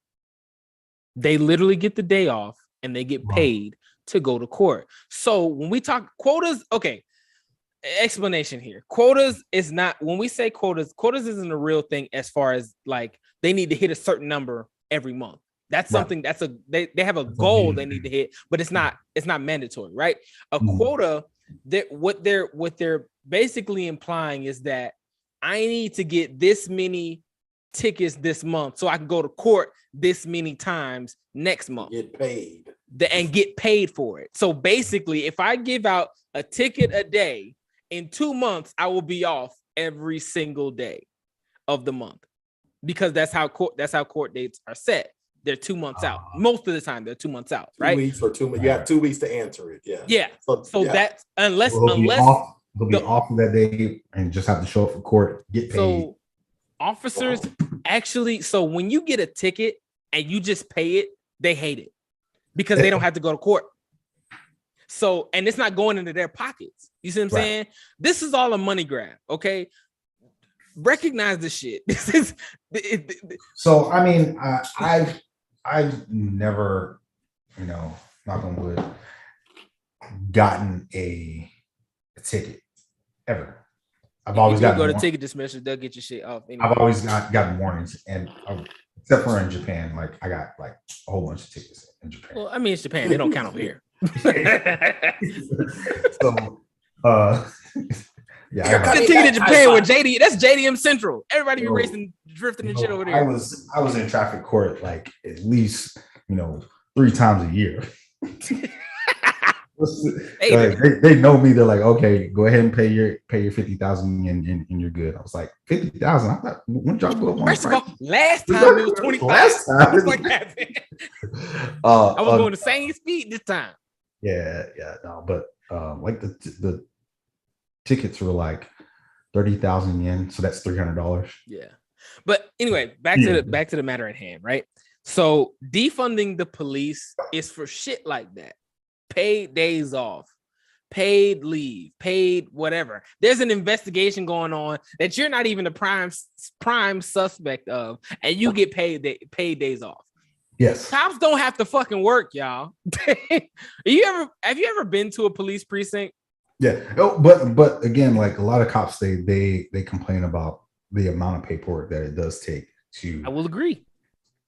They literally get the day off and they get paid to go to court. So when we talk quotas, okay, explanation here. Quotas is not, when we say quotas isn't a real thing as far as like they need to hit a certain number every month. That's something they have a goal they need to hit, but it's not mandatory, right? A quota, what they're basically implying is that I need to get this many tickets this month so I can go to court this many times next month. Get paid. And get paid for it. So basically, if I give out a ticket a day, in 2 months, I will be off every single day of the month because that's how court dates are set. They're 2 months out. Most of the time, they're 2 months out, right? 2 weeks or 2 months. You have 2 weeks to answer it. Yeah. Yeah. So that's unless they'll be off of that day and just have to show up for court, get paid. So officers actually, so when you get a ticket and you just pay it, they hate it because they don't have to go to court. So, and it's not going into their pockets. You see what I'm saying? This is all a money grab. Okay. Recognize this shit. This is so. I mean, I've never, knock on wood, gotten a ticket ever. I've always gotten. Go to ticket dismissal, they'll get your shit off. Anyway. I've always gotten warnings, and except for in Japan, like I got like a whole bunch of tickets in Japan. Well, I mean, it's Japan; they don't count over here. So, yeah, I ticket in Japan with JD. That's JDM Central. Everybody be racing, drifting and shit over there. I was in traffic court like at least 3 times a year. They know me. They're like, okay, go ahead and pay your 50,000 and you're good. I was like, 50,000. I thought, when y'all go up? First of all, last time it was 25. Last time. It was like that. I was going the same speed this time. Yeah, no, but like the tickets were like 30,000 yen, so that's $300. Yeah, but anyway, back to the matter at hand, right? So defunding the police is for shit like that. Paid days off, paid leave, paid whatever. There's an investigation going on that you're not even the prime suspect of, and you get paid days off. Yes. Cops don't have to fucking work, y'all. Have you ever been to a police precinct? Yeah. Oh, but again, like a lot of cops, they complain about the amount of paperwork that it does take to. I will agree.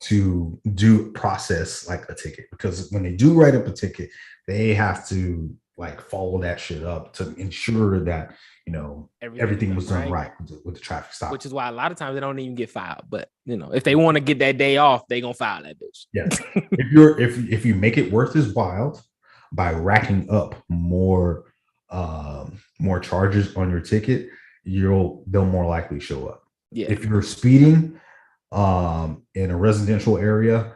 To do process like a ticket, because when they do write up a ticket, they have to like follow that shit up to ensure that everything was done right with the traffic stop. Which is why a lot of times they don't even get filed. But if they want to get that day off, they gonna file that bitch. Yeah. if you make it worth his while by racking up more charges on your ticket, they'll more likely show up. Yeah. If you're speeding in a residential area,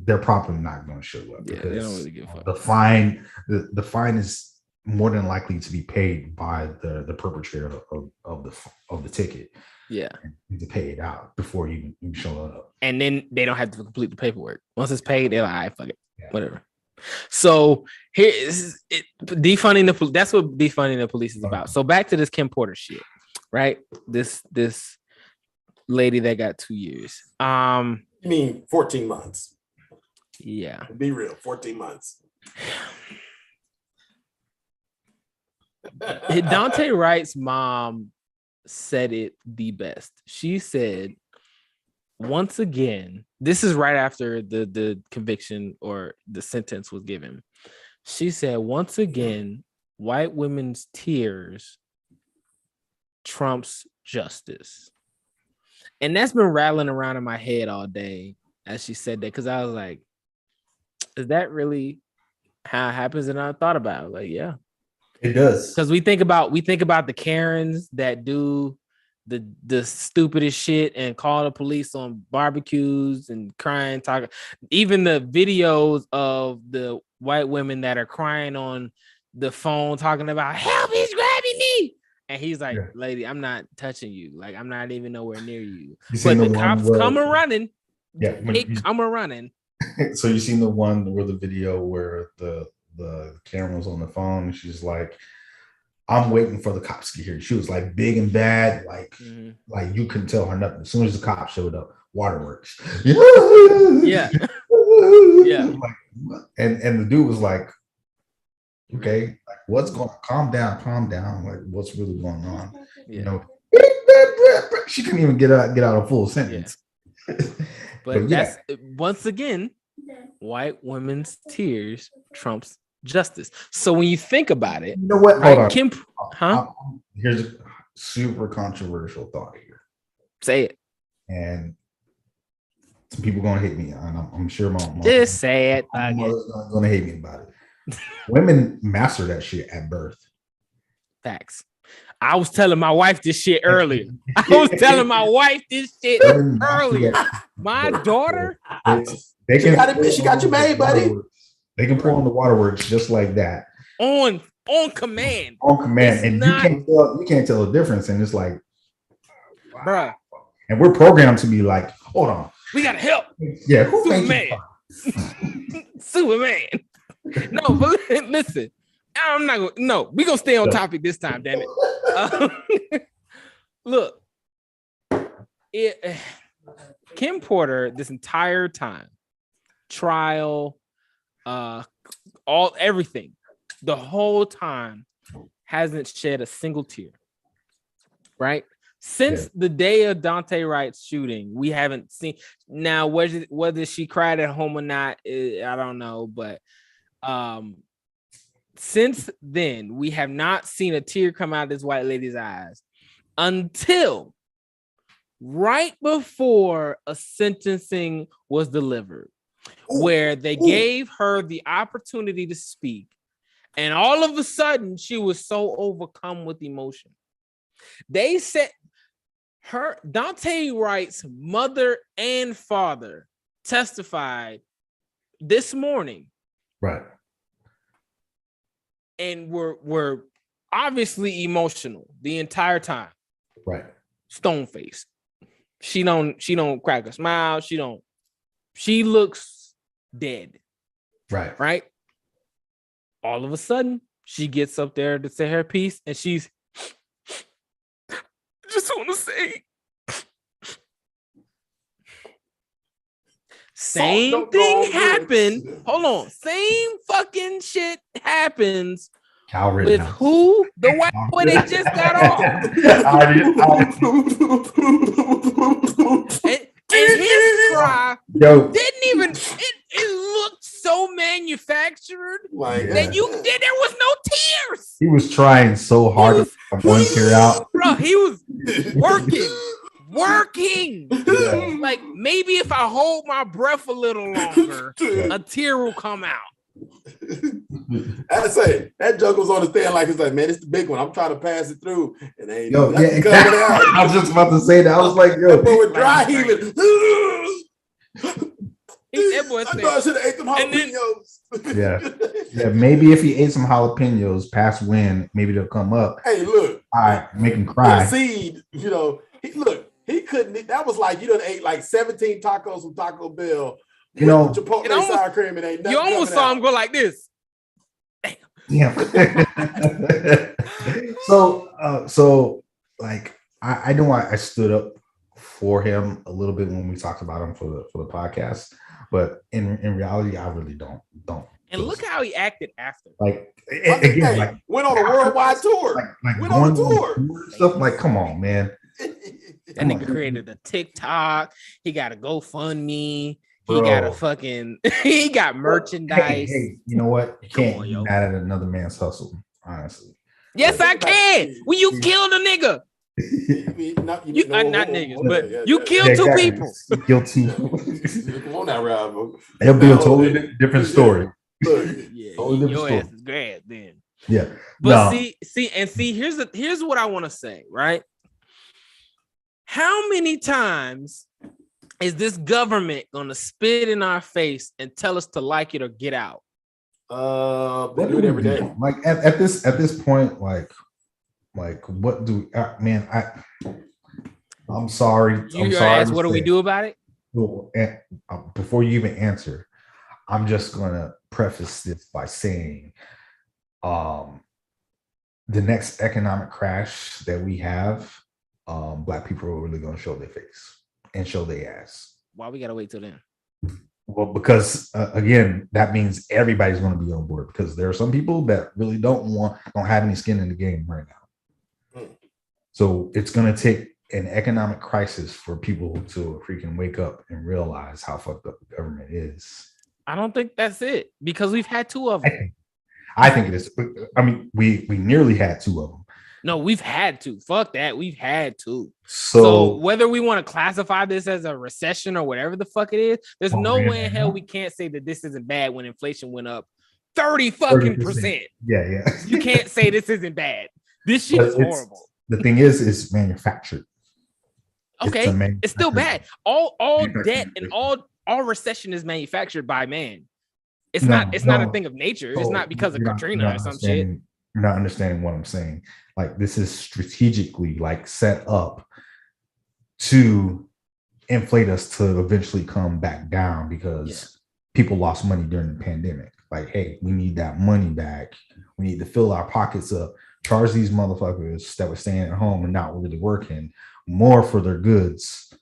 they're probably not going to show up because they don't really give a fuck. The fine is more than likely to be paid by the perpetrator of the ticket. Yeah, to pay it out before you show up, and then they don't have to complete the paperwork. Once it's paid, they're like, all right, fuck it, whatever. So here is it, defunding the police. That's what defunding the police is about. So back to this Kim Porter shit, right? This lady that got 2 years. You mean 14 months? Yeah. Be real, 14 months. Daunte Wright's mom said it the best. She said, once again, this is right after the conviction or the sentence was given. She said, once again, white women's tears trumps justice. And that's been rattling around in my head all day as she said that, because I was like, is that really how it happens? And I thought about it, like, yeah, it does. Because we think about the Karens that do the stupidest shit and call the police on barbecues and crying, talking. Even the videos of the white women that are crying on the phone talking about help, he's grabbing me. And he's like, lady, I'm not touching you. Like, I'm not even nowhere near you. But the cops come a running. Yeah, they come a running. So you seen the one where the video where the camera's on the phone and she's like, I'm waiting for the cops to get here. She was like big and bad, like you couldn't tell her nothing. As soon as the cops showed up, waterworks. Yeah. Yeah. Like, what? And the dude was like, okay, like, what's going on? Calm down. Like, what's really going on? Yeah. You know, she couldn't even get out a full sentence. But that's once again, white women's tears trumps justice. So when you think about it, you know what? right, Hold on. Here's a super controversial thought here. Say it. And some people gonna hate me, and I'm sure my just say it. My mother's gonna hate me about it. Women master that shit at birth. Facts. I was telling my wife this shit earlier. Earlier. My daughter, she got you made, buddy. They can pull on the waterworks just like that. On command. On command. And you can't tell the difference. And it's like, wow. Bruh. And we're programmed to be like, hold on. We gotta help. Yeah, Superman. Superman. No, but listen. I'm not gonna. No, we're gonna stay on topic this time. Damn it. Look, Kim Porter this entire time, trial, everything, the whole time hasn't shed a single tear. Right since the day of Daunte Wright's shooting, we haven't seen. Now, whether she cried at home or not, I don't know, but since then, we have not seen a tear come out of this white lady's eyes until right before a sentencing was delivered, where they gave her the opportunity to speak. And all of a sudden, she was so overcome with emotion. They said Daunte Wright's mother and father testified this morning. Right. And were obviously emotional the entire time. Right. Stone face. She don't crack a smile. She looks dead. Right. Right. All of a sudden, she gets up there to say her piece, and she's just want to say same thing happened. Hold on. Same fucking shit happens with who? The white boy they just got off. And his cry didn't even it looked so manufactured that there was no tears. He was trying so hard to get one tear out. Bro, he was working. Yeah. Like maybe if I hold my breath a little longer, a tear will come out. I say that joke was on the stand like it's like, man, it's the big one. I'm trying to pass it through, and they ain't exactly. I was just about to say that. I was like, yo, but with dry heaving. That boy said, I should have ate them jalapenos. Yeah. Maybe if he ate some jalapenos past when, maybe they'll come up. Hey, look, all right, make him cry. Seed, he couldn't. That was like you done ate like 17 tacos from Taco Bell. Chipotle sour cream. It ain't. You almost saw him go like this. Damn. So like I know I stood up for him a little bit when we talked about him for the podcast, but in reality, I really don't. And look how he acted after. Like again, like went on a worldwide tour. Like went on a tour. Stuff like, come on, man. That nigga created a TikTok. He got a GoFundMe. He got a fucking. He got merchandise. Hey, you know what? You can't be mad at another man's hustle. Honestly. Yes, I can. When you killed a nigga. Not niggas, but you killed two people. You killed two. Come on now, Rob. It'll be a totally different story. Your ass is glad then. Yeah. But see, here's what I want to say, right? How many times is this government gonna spit in our face and tell us to like it or get out? They do it every day. Like at this point, like what do man? I'm sorry. I'm sorry. What do we do about it? Before you even answer, I'm just gonna preface this by saying, the next economic crash that we have, Black people are really gonna show their face. and show their ass. Why we gotta wait till then? Well, because again, that means everybody's going to be on board, because there are some people that really don't have any skin in the game right now. So it's going to take an economic crisis for people to freaking wake up and realize how fucked up the government is. I don't think that's it, because we've had 2 of them. I think it is. I mean, we nearly had 2 of them. No, we've had to. Fuck that. We've had to. So So whether we want to classify this as a recession or whatever the fuck it is, there's no way in hell we can't say that this isn't bad when inflation went up 30% Yeah. You can't say this isn't bad. This shit is horrible. The thing is manufactured. Okay, it's still bad. All debt and all recession is manufactured by man. It's not a thing of nature. It's not because of Katrina or some shit. You're not understanding what I'm saying. Like, this is strategically like set up to inflate us to eventually come back down, because people lost money during the pandemic. Like, hey, we need that money back. We need to fill our pockets up, charge these motherfuckers that were staying at home and not really working more for their goods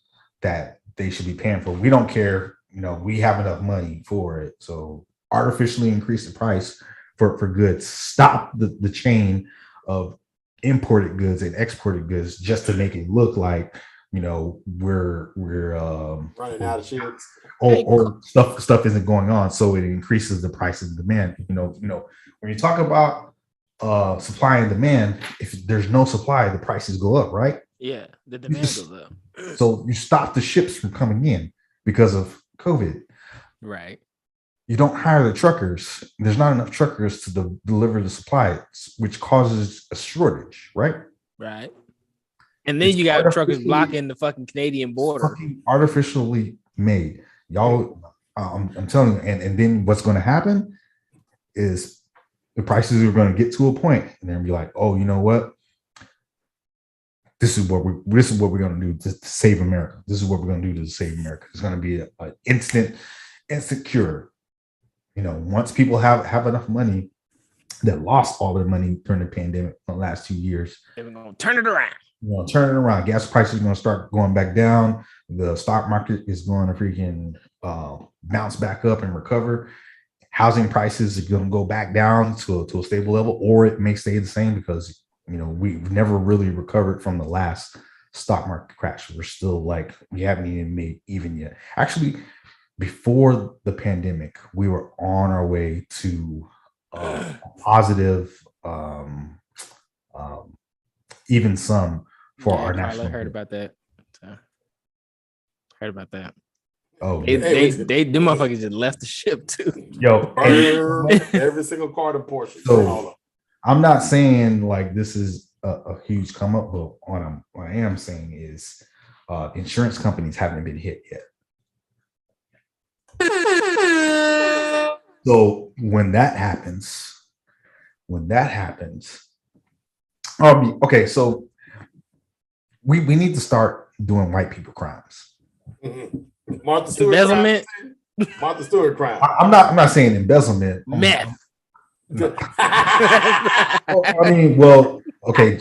that they should be paying for. We don't care. We have enough money for it. So artificially increase the price for goods, stop the chain of imported goods and exported goods just to make it look like we're running out of shit, or stuff isn't going on, so it increases the price and demand. When you talk about supply and demand, if there's no supply, the prices go up, right? Yeah, the demand goes up. So you stop the ships from coming in because of COVID, right? You don't hire the truckers. There's not enough truckers to deliver the supply, which causes a shortage, right? Right. And then you got truckers blocking the fucking Canadian border. Fucking artificially made. Y'all, I'm telling you, and then what's going to happen is the prices are going to get to a point, and then be like, oh, you know what? This is what we're going to do to save America. This is what we're going to do to save America. It's going to be an instant cure. Once people have enough money that lost all their money during the pandemic in the last 2 years, they're going to turn it around. Turn it around. Gas prices are going to start going back down. The stock market is going to freaking bounce back up and recover. Housing prices are going to go back down to a stable level, or it may stay the same, because we've never really recovered from the last stock market crash. We're still we haven't even made even yet. Actually, before the pandemic, we were on our way to positive, even some for our national. Heard about that. Heard about that. Oh, them motherfuckers just left the ship too. Yo, every single Carter portion. So I'm not saying this is a huge come up, but what I am saying is insurance companies haven't been hit yet. So when that happens, okay, so we need to start doing white people crimes. Mm-hmm. Martha Stewart embezzlement. Martha Stewart crime. I'm not saying embezzlement. Meth. Okay,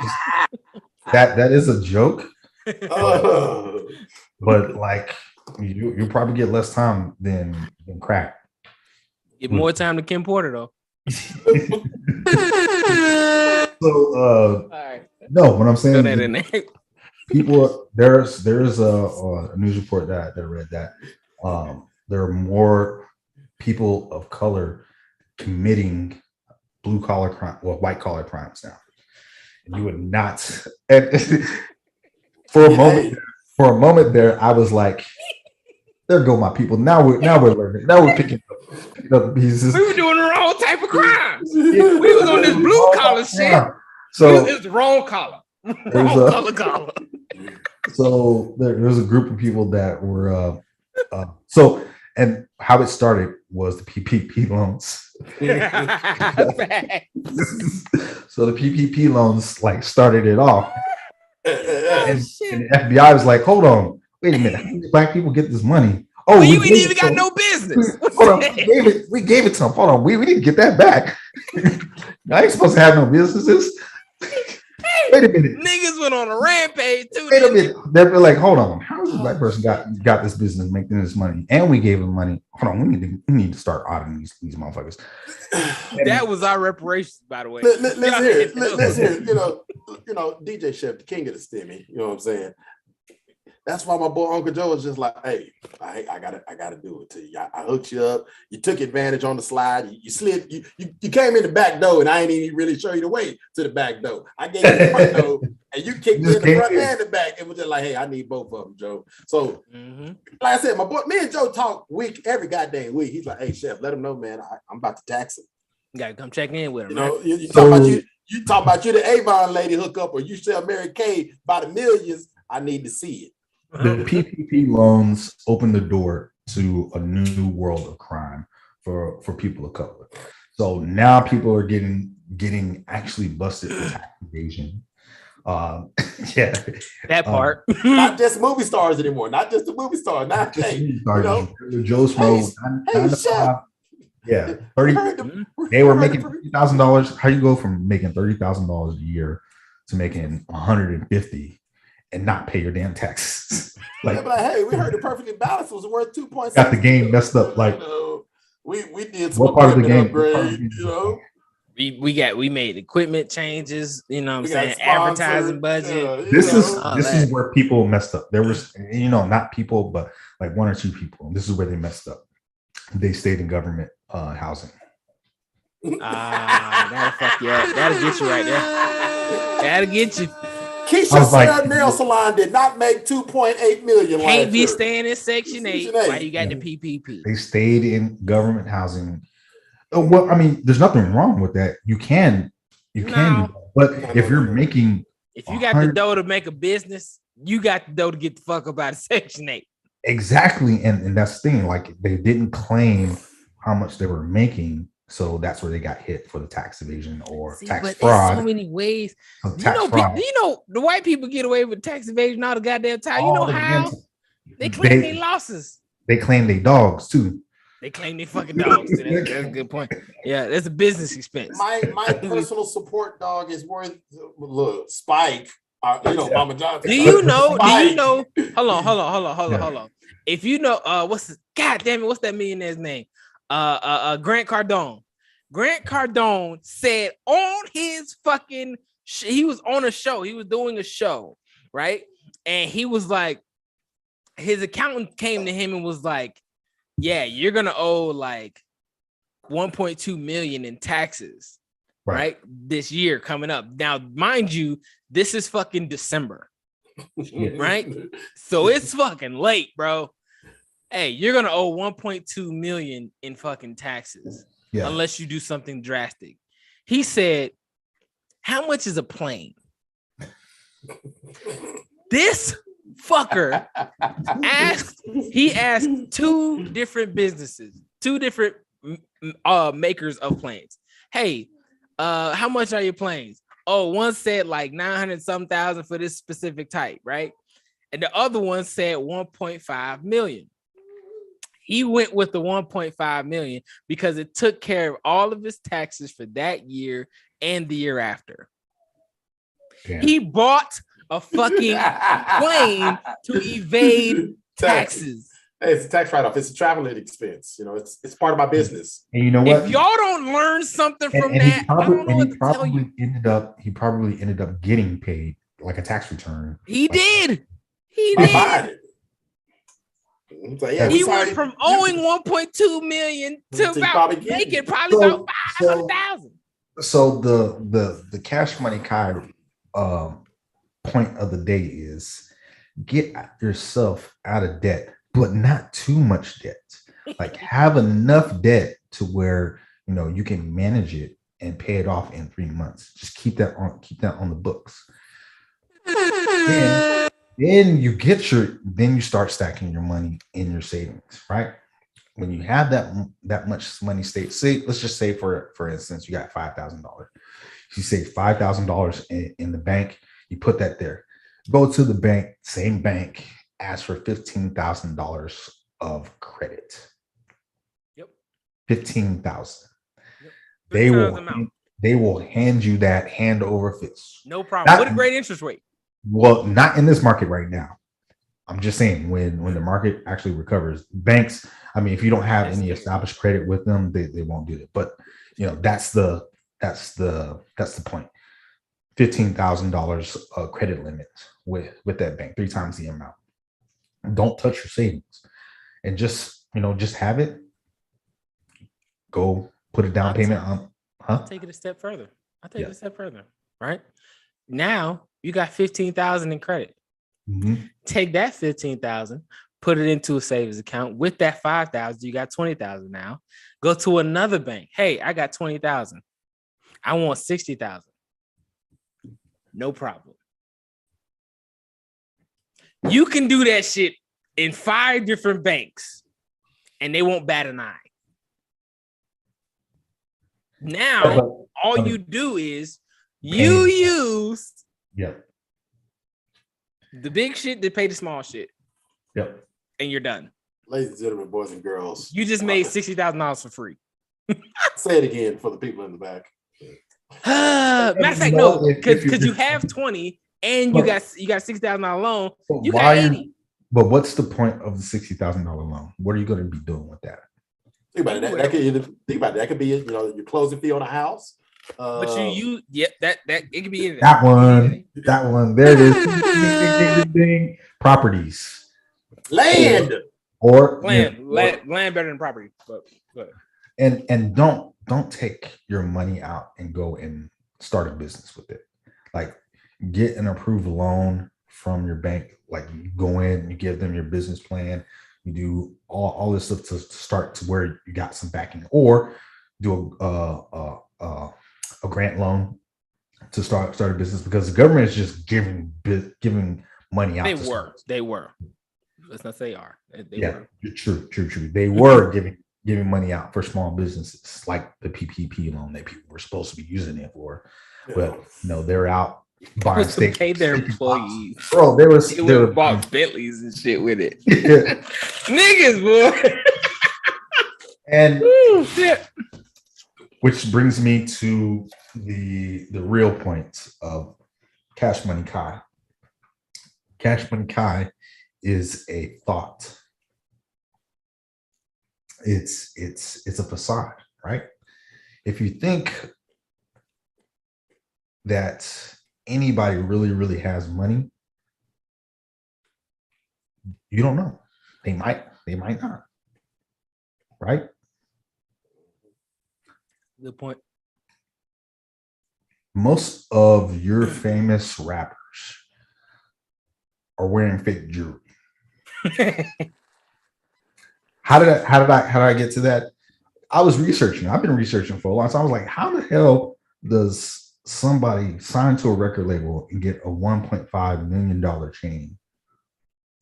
that is a joke. But you probably get less time than crack. Get more time to Kim Porter though. So no, what I'm saying is, people, there's a news report that I read that there are more people of color committing blue collar crime, white collar crimes now. And you would not. For a moment there, I was like, "There go my people." Now we're learning. Now we're picking up pieces. We were doing the wrong type of crimes. We was on this blue collar shit. So it's the wrong collar. Wrong collar. So there's a group of people that were and how it started was the PPP loans. So the PPP loans started it off. And the FBI was like, hold on, wait a minute, how did black people get this money? Oh, you ain't even got no business. Hold on, we gave it to them. Hold on, we didn't get that back. I ain't supposed to have no businesses. Wait a minute. Niggas went on a rampage too. Wait a minute. They're like, hold on, how this black person got this business making this money, and we gave them money. Hold on, we need to start auditing these motherfuckers. That was our reparations, by the way. Let's hear it. Let's hear it. You know, DJ Chef, the king of the stimmy. You know what I'm saying? That's why my boy Uncle Joe was just like, "Hey, I gotta do it to you. I hooked you up. You took advantage on the slide. You slid. You came in the back door, and I ain't even really show you the way to the back door. I gave you the front door, and you kicked me in the front and the back. It was just like, hey, I need both of them, Joe. So, like I said, my boy, me and Joe talk every goddamn week. He's like, hey, Chef, let him know, man. I'm about to tax him. You gotta come check in with him. You know, you talk about you the Avon lady hook up, or you sell Mary Kay by the millions. I need to see it. The PPP loans open the door to a new world of crime for people of color. So now people are getting actually busted for tax evasion. Yeah, that part. Not just movie stars anymore. Not just the movie star. Not hey, Joe Smo. Yeah, 30. They were making $30,000. How you go from making $30,000 a year to making 150? And not pay your damn taxes. Like, hey, we heard the Perfectly Balanced was worth 2.6. Got the game messed up. Like, we did some what part of the game? Upgrade, you know, we made equipment changes. You know, what I'm saying, advertising budget. This is where people messed up. There was, not people, but like one or two people. This is where they messed up. They stayed in government housing. That'll fuck you up. That'll get you right there. That'll get you. Keisha nail salon did not make $2.8 million. Can't be staying in Section 8. Why you got the PPP? They stayed in government housing. Well, I mean, there's nothing wrong with that. You can do that. But if you're making, if you got the dough to make a business, you got the dough to get the fuck up out of Section 8. Exactly, and that's the thing. Like, they didn't claim how much they were making. So that's where they got hit for the tax evasion or tax fraud. So many ways. The white people get away with tax evasion all the goddamn time. You know how? They claim their losses. They claim their dogs too. They claim their fucking dogs. That's a good point. Yeah, that's a business expense. My personal support dog is worth Spike. Mama Johnson. Do you know? Hold on. If you know, what's that millionaire's name? Grant Cardone. Grant Cardone said on his fucking he was on a show. He was doing a show, right? And he was like, his accountant came to him and was like, yeah, you're gonna owe like 1.2 million in taxes, right? This year coming up. Now, mind you, this is fucking December, right? So it's fucking late, bro. Hey, you're gonna owe 1.2 million in fucking taxes, unless you do something drastic. He said, how much is a plane? This fucker asked two different businesses, two different makers of planes. Hey, how much are your planes? Oh, one said like 900 some thousand for this specific type, right? And the other one said 1.5 million. He went with the 1.5 million because it took care of all of his taxes for that year and the year after. Damn. He bought a fucking plane to evade taxes. Hey, it's a tax write-off. It's a traveling expense. You know, it's part of my business. And you know what? If y'all don't learn something from that, I don't know what to tell you. He probably ended up getting paid like a tax return. He did. He did. He went from owing 1.2 million to about making probably about 500,000. So the cash money kind point of the day is get yourself out of debt, but not too much debt. Like, have enough debt to where you can manage it and pay it off in 3 months. Just keep that on the books. Then you start stacking your money in your savings, right? When you have that much money let's just say for instance, you got $5,000. You save $5,000 in the bank, you put that there. Go to the bank, same bank, ask for $15,000 of credit. Yep. 15,000. Yep. They will hand you that hand over fist. No problem. What a great interest rate. Well, not in this market right now. I'm just saying when the market actually recovers, banks. I mean, if you don't have any established credit with them, they won't do it. But that's the point. $15,000 credit limit with that bank, 3 times the amount. Don't touch your savings, and just have it. Go put a down payment on. I'll take it a step further. Right now, you got 15,000 in credit. Mm-hmm. Take that 15,000, put it into a savings account. With that 5,000, you got 20,000 now. Go to another bank. Hey, I got 20,000. I want 60,000. No problem. You can do that shit in 5 different banks, and they won't bat an eye. Now, all you do is you use the big shit to pay the small shit. Yep. And you're done. Ladies and gentlemen, boys and girls. You just made $60,000 for free. Say it again for the people in the back. Matter of fact, no, because you have 20 and you got $60,000 loan. You got 80. But what's the point of the $60,000 loan? What are you going to be doing with that? Think about it. That could be your closing fee on a house. But that it could be that one. There it is. Properties, land, or land better than property. But and don't take your money out and go and start a business with it. Like, get an approved loan from your bank. Like, you go in, you give them your business plan, you do all this stuff to start to where you got some backing, or do a grant loan to start a business, because the government is just giving money out. They were. Let's not say are. They were. True. They were giving money out for small businesses, like the PPP loan that people were supposed to be using it for. But they're out buying steak. Pay their employees. Bro, they bought Bentleys and shit with it. Niggas, boy. And shit. Which brings me to the real point of Cash Money Kai. Cash Money Kai is a thought. It's a facade, right? If you think that anybody really, really has money, you don't know. They might not. Right? Good point. Most of your famous rappers are wearing fake jewelry. How did I get to that? I was researching. I've been researching for a long time. I was like, how the hell does somebody sign to a record label and get a $1.5 million chain?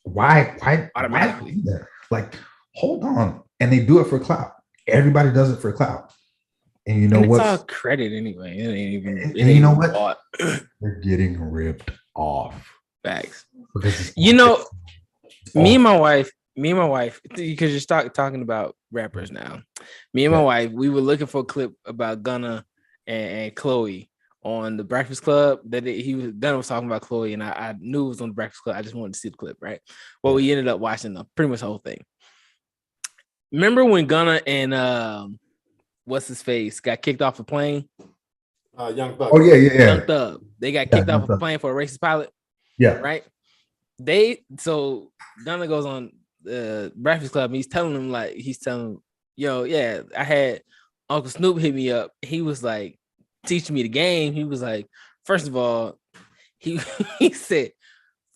Why automatically? Why do that? Like, hold on. And they do it for clout. Everybody does it for clout. And you know what? It's all credit anyway. It ain't even. And you know what? They're getting ripped off. Facts. Me and my wife, because you're talking about rappers now. Me and my wife, we were looking for a clip about Gunna and Chloe on the Breakfast Club. Gunna was talking about Chloe, and I knew it was on the Breakfast Club. I just wanted to see the clip, right? Well, we ended up watching pretty much the whole thing. Remember when Gunna and what's his face got kicked off a plane? Young Thug. Oh yeah. Young Thug. They got kicked off a plane for a racist pilot. Yeah. Right. So Gunna goes on the Breakfast Club. And he's telling yo, yeah, I had Uncle Snoop hit me up. He was like teaching me the game. He was like, first of all, he said,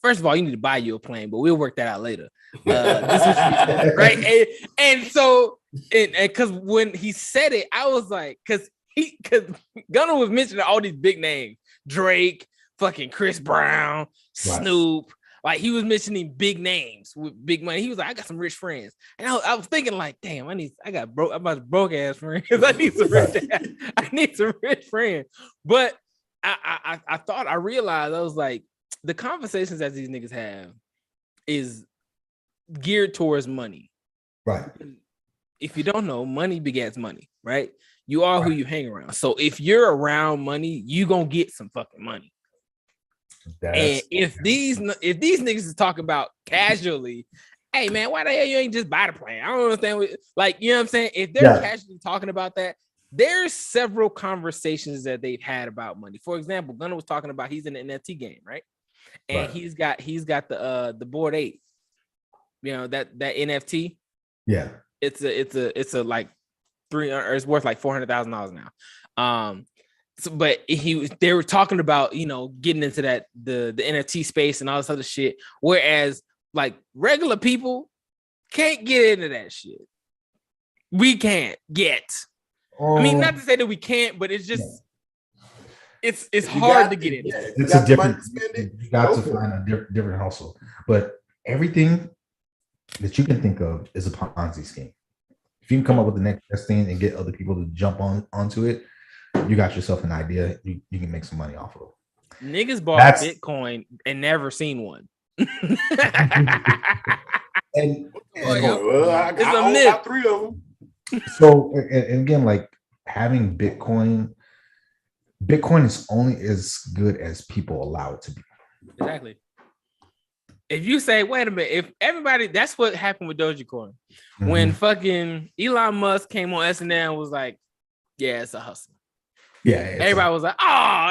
first of all, you need to buy you a plane, but we'll work that out later. This is right. And so, because when he said it, I was like, because Gunna was mentioning all these big names, Drake, fucking Chris Brown, Snoop. Like, he was mentioning big names with big money. He was like, I got some rich friends. And I was thinking like, damn, I'm about to broke ass friends. I need some rich friends. But I realized, I was like, the conversations that these niggas have is geared towards money. Right. If you don't know, money begets money, right? You are who you hang around. So if you're around money, you gonna get some fucking money. And if these niggas is talking about casually, hey man, why the hell you ain't just buy the plane? I don't understand. Like, you know what I'm saying? If they're casually talking about that, there's several conversations that they've had about money. For example, Gunna was talking about he's in the NFT game, right? And he's got the Bored Ape, you know, that NFT. Yeah, it's a like it's worth like $400,000 now. But they were talking about, you know, getting into that the NFT space and all this other shit, whereas like regular people can't get into that shit. We can't get. I mean, not to say that we can't, but it's just it's hard to get into. It's a different. You got to find a different hustle, but everything that you can think of is a Ponzi scheme. If you can come up with the next best thing and get other people to jump onto it, you got yourself an idea you can make some money off of. Niggas bought Bitcoin and never seen one. And it's a myth. 3 of them. So and again, like having Bitcoin is only as good as people allow it to be. Exactly. If you say, wait a minute, if everybody, that's what happened with Dogecoin. When fucking Elon Musk came on SNL and was like, yeah, it's a hustle. Yeah. Everybody was like,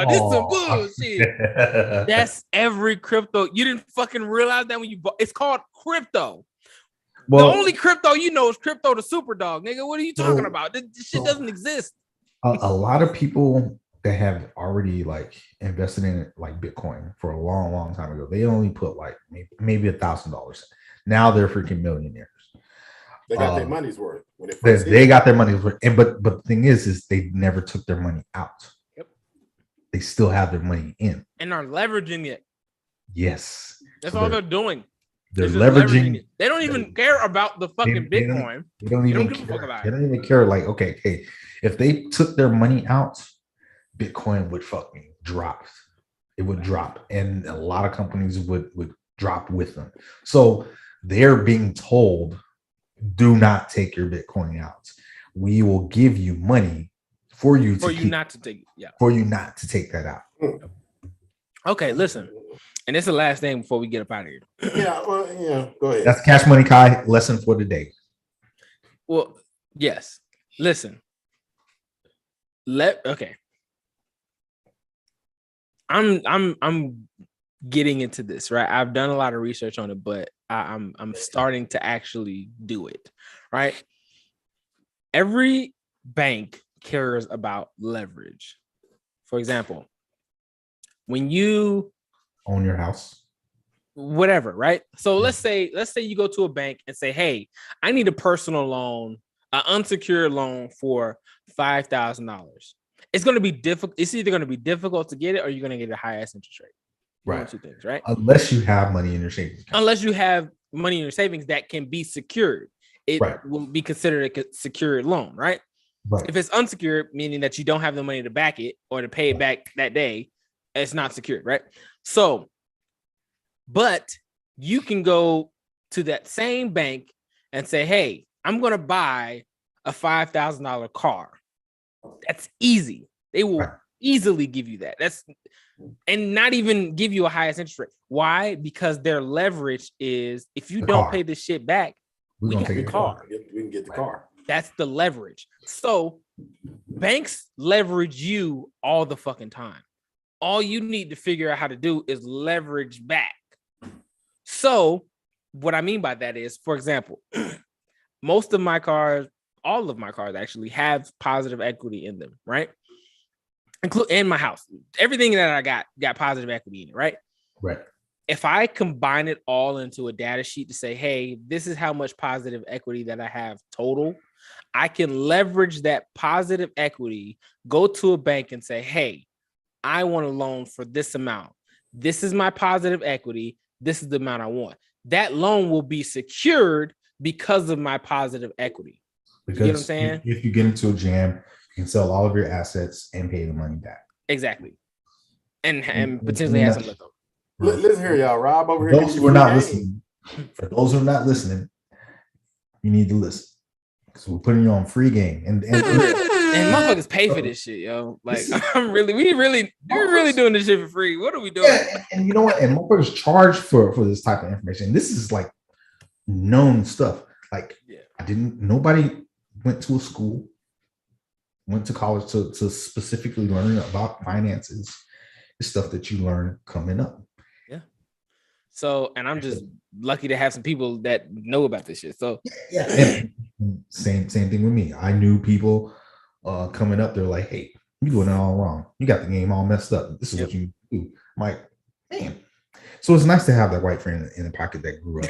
this is some bullshit. That's every crypto. You didn't fucking realize that when you bought, it's called crypto. Well, the only crypto you know is crypto the super dog, nigga. What are you talking about? This shit doesn't exist. A lot of people that have already like invested in it, like Bitcoin for a long time ago, they only put like maybe $1,000. Now they're freaking millionaires. They got their money's worth. When they got their money's worth. And but the thing is they never took their money out. Yep. They still have their money in. And are leveraging it. Yes. That's all they're doing. They're leveraging it. They don't even care about the fucking Bitcoin. They don't even care. They don't even care. Like, okay, hey, if they took their money out, Bitcoin would fucking drop. It would drop. And a lot of companies would drop with them. So they're being told, do not take your Bitcoin out. We will give you money for you not to take that out. Okay, listen. And this is the last thing before we get up out of here. Go ahead. That's Cash Money Kai lesson for the day. Well, yes. Listen. Okay. I'm getting into this, right? I've done a lot of research on it, but I'm starting to actually do it, right? Every bank cares about leverage. For example, when you own your house, whatever, right? So let's say you go to a bank and say, hey, I need a personal loan, an unsecured loan for $5,000. It's going to be difficult. It's either going to be difficult to get it or you're going to get a high ass interest rate. Right. Two things, right? Unless you have money in your savings account. Unless you have money in your savings that can be secured, it will be considered a secured loan, right? Right. If it's unsecured, meaning that you don't have the money to back it or to pay it back that day, it's not secured, right? So, but you can go to that same bank and say, hey, I'm going to buy a $5,000 car. That's easy. They will easily give you that. And not even give you a highest interest rate. Why? Because their leverage is if you don't pay this shit back, we can take the car. We can get the car. That's the leverage. So banks leverage you all the fucking time. All you need to figure out how to do is leverage back. So what I mean by that is, for example, most of my cars, all of my cars actually have positive equity in them, right? In my house, everything that I got positive equity in it, right? Right. If I combine it all into a data sheet to say, hey, this is how much positive equity that I have total, I can leverage that positive equity, go to a bank and say, hey, I want a loan for this amount. This is my positive equity. This is the amount I want. That loan will be secured because of my positive equity. Because you get what I'm saying? If you get into a jam, you can sell all of your assets and pay the money back. Exactly. And potentially have some left over. Listen here, y'all. Rob over here. For those who are not listening, you need to listen. Because we're putting you on free game. And And motherfuckers pay for this shit, yo. Like, we're really doing this shit for free. What are we doing? Yeah, and you know what? And motherfuckers charge for this type of information. This is like known stuff. Like, nobody went to a school, went to college to specifically learn about finances. It's stuff that you learn coming up. Yeah. So, and I'm just lucky to have some people that know about this shit. So, and same thing with me. I knew people coming up. They're like, "Hey, you doing it all wrong. You got the game all messed up. This is what you do." I'm like, man. So it's nice to have that white friend in the pocket that grew up.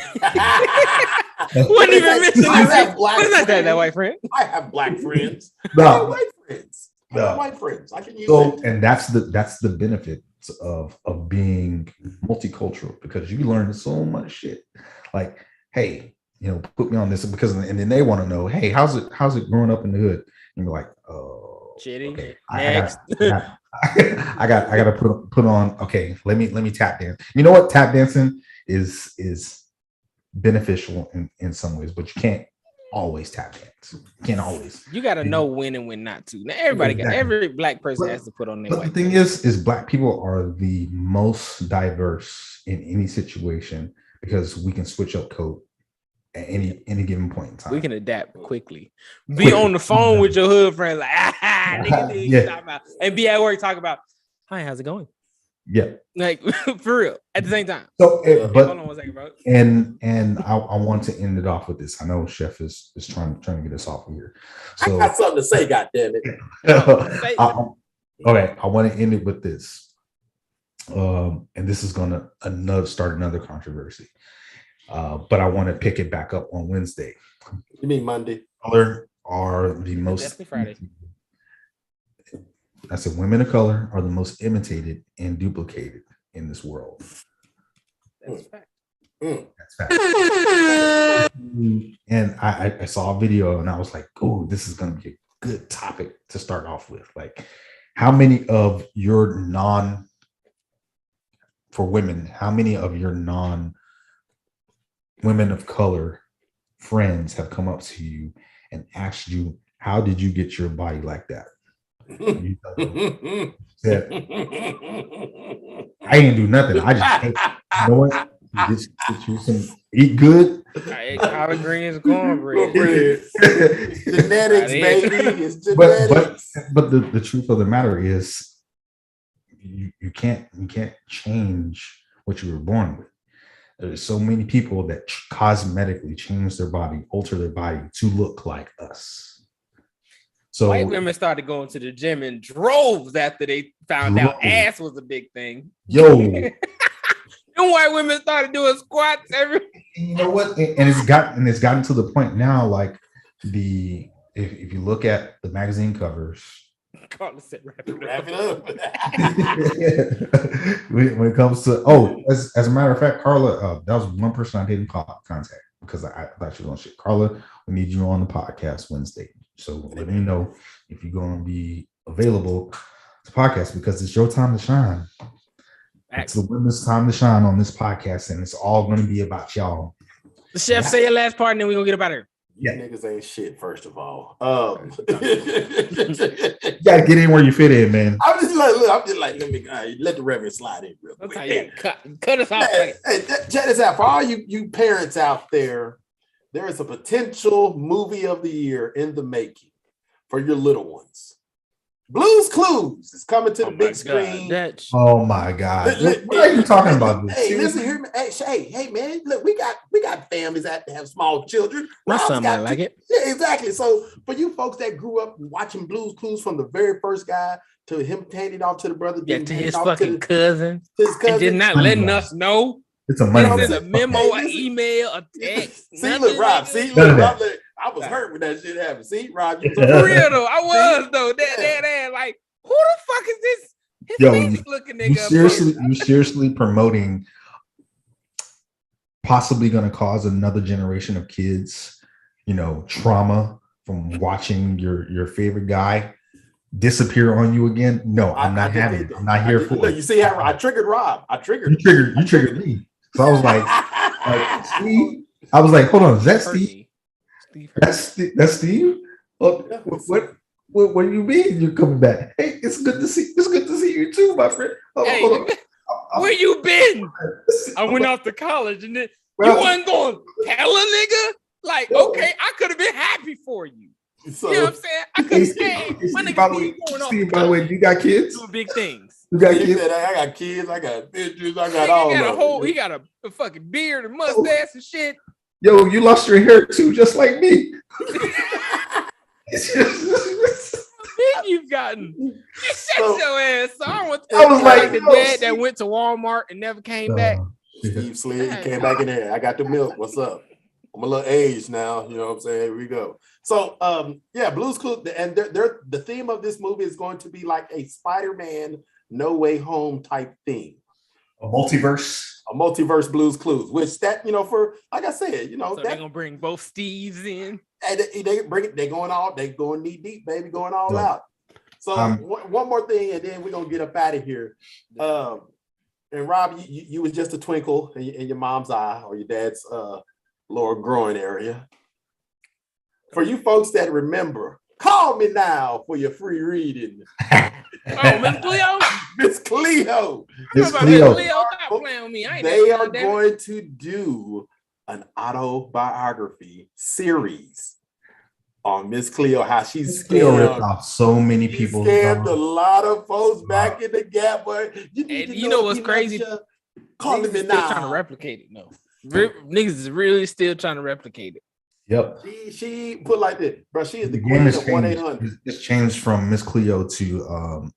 Wouldn't even mention that white friend. I have black friends. No. I have white friends. I have white friends. I can use that. And that's the benefit of being multicultural, because you learn so much shit. Like, hey, put me on this, because and then they want to know, hey, how's it growing up in the hood? And you're like, oh, shitty. Okay. Next. I got to put on. Okay, let me tap dance. You know what? Tap dancing is beneficial in some ways, but you can't always tap dance. You can't always. You got to know when and when not to. Now every black person has to put on their. But the thing is black people are the most diverse in any situation, because we can switch up code at any given point in time. We can adapt quickly. Be on the phone with your hood friend, like, nigga, talk about, and be at work, talk about, hi, how's it going? Yeah, like for real at the same time. So, but hold on 1 second, bro. And I want to end it off with this. I know Chef is trying to get us off of here. So I got something to say. God damn it! Okay, I want to end it with this. And this is going to start another controversy. But I want to pick it back up on Wednesday. You mean Monday? Color are the most. Definitely Friday. I said women of color are the most imitated and duplicated in this world. That's fact. That's fact. And I saw a video and I was like, oh, this is going to be a good topic to start off with. Like, how many of your women of color friends have come up to you and asked you, how did you get your body like that? You said, I didn't do nothing. I just, you know what? Just get you some, eat good. I ate collard greens and cornbread. Genetics, baby. It's genetics. But the truth of the matter is, you can't change what you were born with. There's so many people that cosmetically change their body, alter their body to look like us. So white women started going to the gym in droves after they found out ass was a big thing. Yo. And white women started doing squats every. You know what? And it's gotten to the point now, like if you look at the magazine covers. Wrap it up. When it comes to as a matter of fact, Carla, that was one person I didn't contact because I thought she was on shit. Carla, we need you on the podcast Wednesday. So let me know if you're going to be available to podcast, because it's your time to shine. It's the women's time to shine on this podcast, and it's all going to be about y'all. The chef, say your last part, and then we're going to get up out of here. Yeah. Niggas ain't shit, first of all. You gotta get in where you fit in, man. I'm just like, let the reverend slide in real quick. Cut us off. Hey, check this out. For all you parents out there is a potential movie of the year in the making for your little ones. Blue's Clues is coming to the big screen. Oh my God! What are you talking about? Hey, listen here, hey, man! Look, we got families that have small children. My son might like it. Yeah, exactly. So for you folks that grew up watching Blue's Clues from the very first guy to him handing off to the brother, to his fucking cousin, and just not letting us know. It's a money. It's a memo, an email, a text. Rob. Rob. I was hurt when that shit happened. See, Rob, you for real though. I was though. That like, who the fuck is this? His looking nigga. You seriously promoting possibly going to cause another generation of kids, trauma from watching your favorite guy disappear on you again? No, I'm not having it. I'm not here for it. Look, you see how I triggered Rob. You triggered me. So I was like, Steve. I was like, hold on, is that Steve? That's Steve. What? What do you mean you're coming back? Hey, it's good to see you too, my friend. Hey, Hold on. where you been? I went off to college and then you wasn't going to tell a nigga? Like, okay, I could have been happy for you. So, You know what I'm saying? I could have stayed. My nigga by the way, you got kids? doing big things. You got he kids? said, I got kids, I got bitches, I got Nigga all got of a whole, them. he got a fucking beard and mustache and shit. Yo, you lost your hair too, just like me. Big you've gotten. You shut your ass. So I was like, the yo, dad that went to Walmart and never came back. Steve Slid, he came back in there. I got the milk. What's up? I'm a little aged now. You know what I'm saying? Here we go. So, yeah, Blue's Clues, and they're the theme of this movie is going to be like a Spider-Man No Way Home type theme. A multiverse Blue's Clues, which that, you know, for like I said, you know, So that, they're gonna bring both Steves in. and they bring it, they going knee deep, baby, going all out. So one more thing, and then we're gonna get up out of here. And Rob, you was just a twinkle in your mom's eye or your dad's lower groin area. For you folks that remember, call me now for your free reading. Oh, Miss Cleo? Miss Cleo. Miss Miss Cleo. Cleo, stop playing with me. I ain't They never are done that. going to do an autobiography series on Miss Cleo, how she Cleo ripped scammed. off so many She people. scammed a lot of folks back in the gap. But You know what's crazy? Calling Niggas me is still now. trying to replicate it. No, niggas is really still trying to replicate it. Yep. She put like this, bro. She is the The game queen has of changed. 1-800 It's changed from Miss Cleo to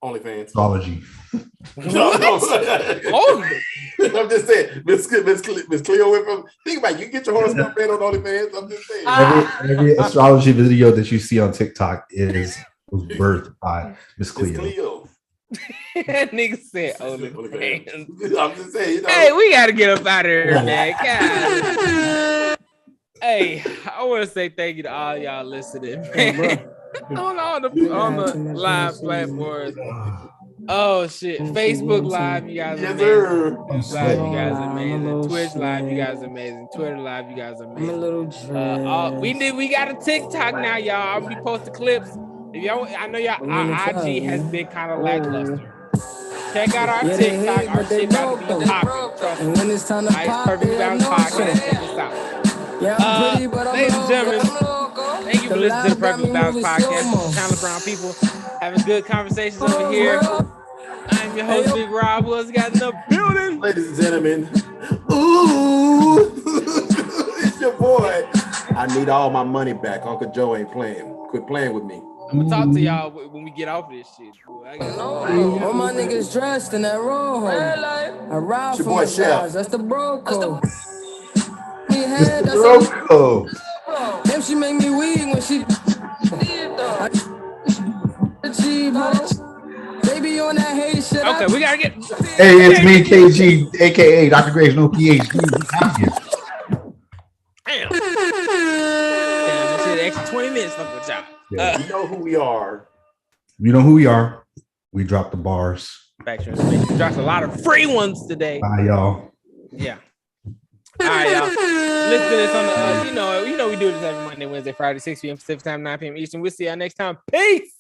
OnlyFans. astrology. No. Oh, I'm just saying, Miss Cleo went from. Think about it, you get your horoscope read on OnlyFans. I'm just saying. Every astrology video that you see on TikTok was birthed by Miss Miss Cleo. Cleo. that nigga said OnlyFans. I'm just saying, you know. Hey, we gotta get up out of here, man. God. Hey, I want to say thank you to all y'all listening, man. on the live platforms. Oh shit, Facebook Live, you guys are Yes, amazing. sir. Live, you guys are amazing. Twitch Live, you guys are amazing. Twitter Live, you guys are amazing. We got a TikTok now, y'all. I'll be posting clips. If y'all, I know y'all, our IG has been kind of lackluster. Check out our TikTok. Our shit about to be popping. Trust me. Nice, Perfect Balance Podcast. Check us out. Ladies and gentlemen, thank you for listening to the Perfect Balance Podcast. Chandler Brown people having good conversations over here. I'm your host, Big Rob. Who else got in the building? Ladies and gentlemen, ooh, it's your boy. I need all my money back. Uncle Joe ain't playing. Quit playing with me. I'm gonna talk to y'all when we get off this shit. All my niggas dressed in that room. I ride It's your for boy, my Chef. guys. That's the bro code. Rocco. Damn, she make me weak when she. Baby on that hate shit. Okay, we gotta get. Hey, it's me, KG, aka Dr. Graves, no PhD. Damn, this shit extra 20 minutes. Fuck with y'all. You know who we are. You know who we are. We dropped the bars. Factual information. We dropped a lot of free ones today. Bye, y'all. Yeah. All right, y'all. Listen to this on the. You know, we do this every Monday, Wednesday, Friday, 6 p.m. Pacific time, 9 p.m. Eastern. We'll see y'all next time. Peace.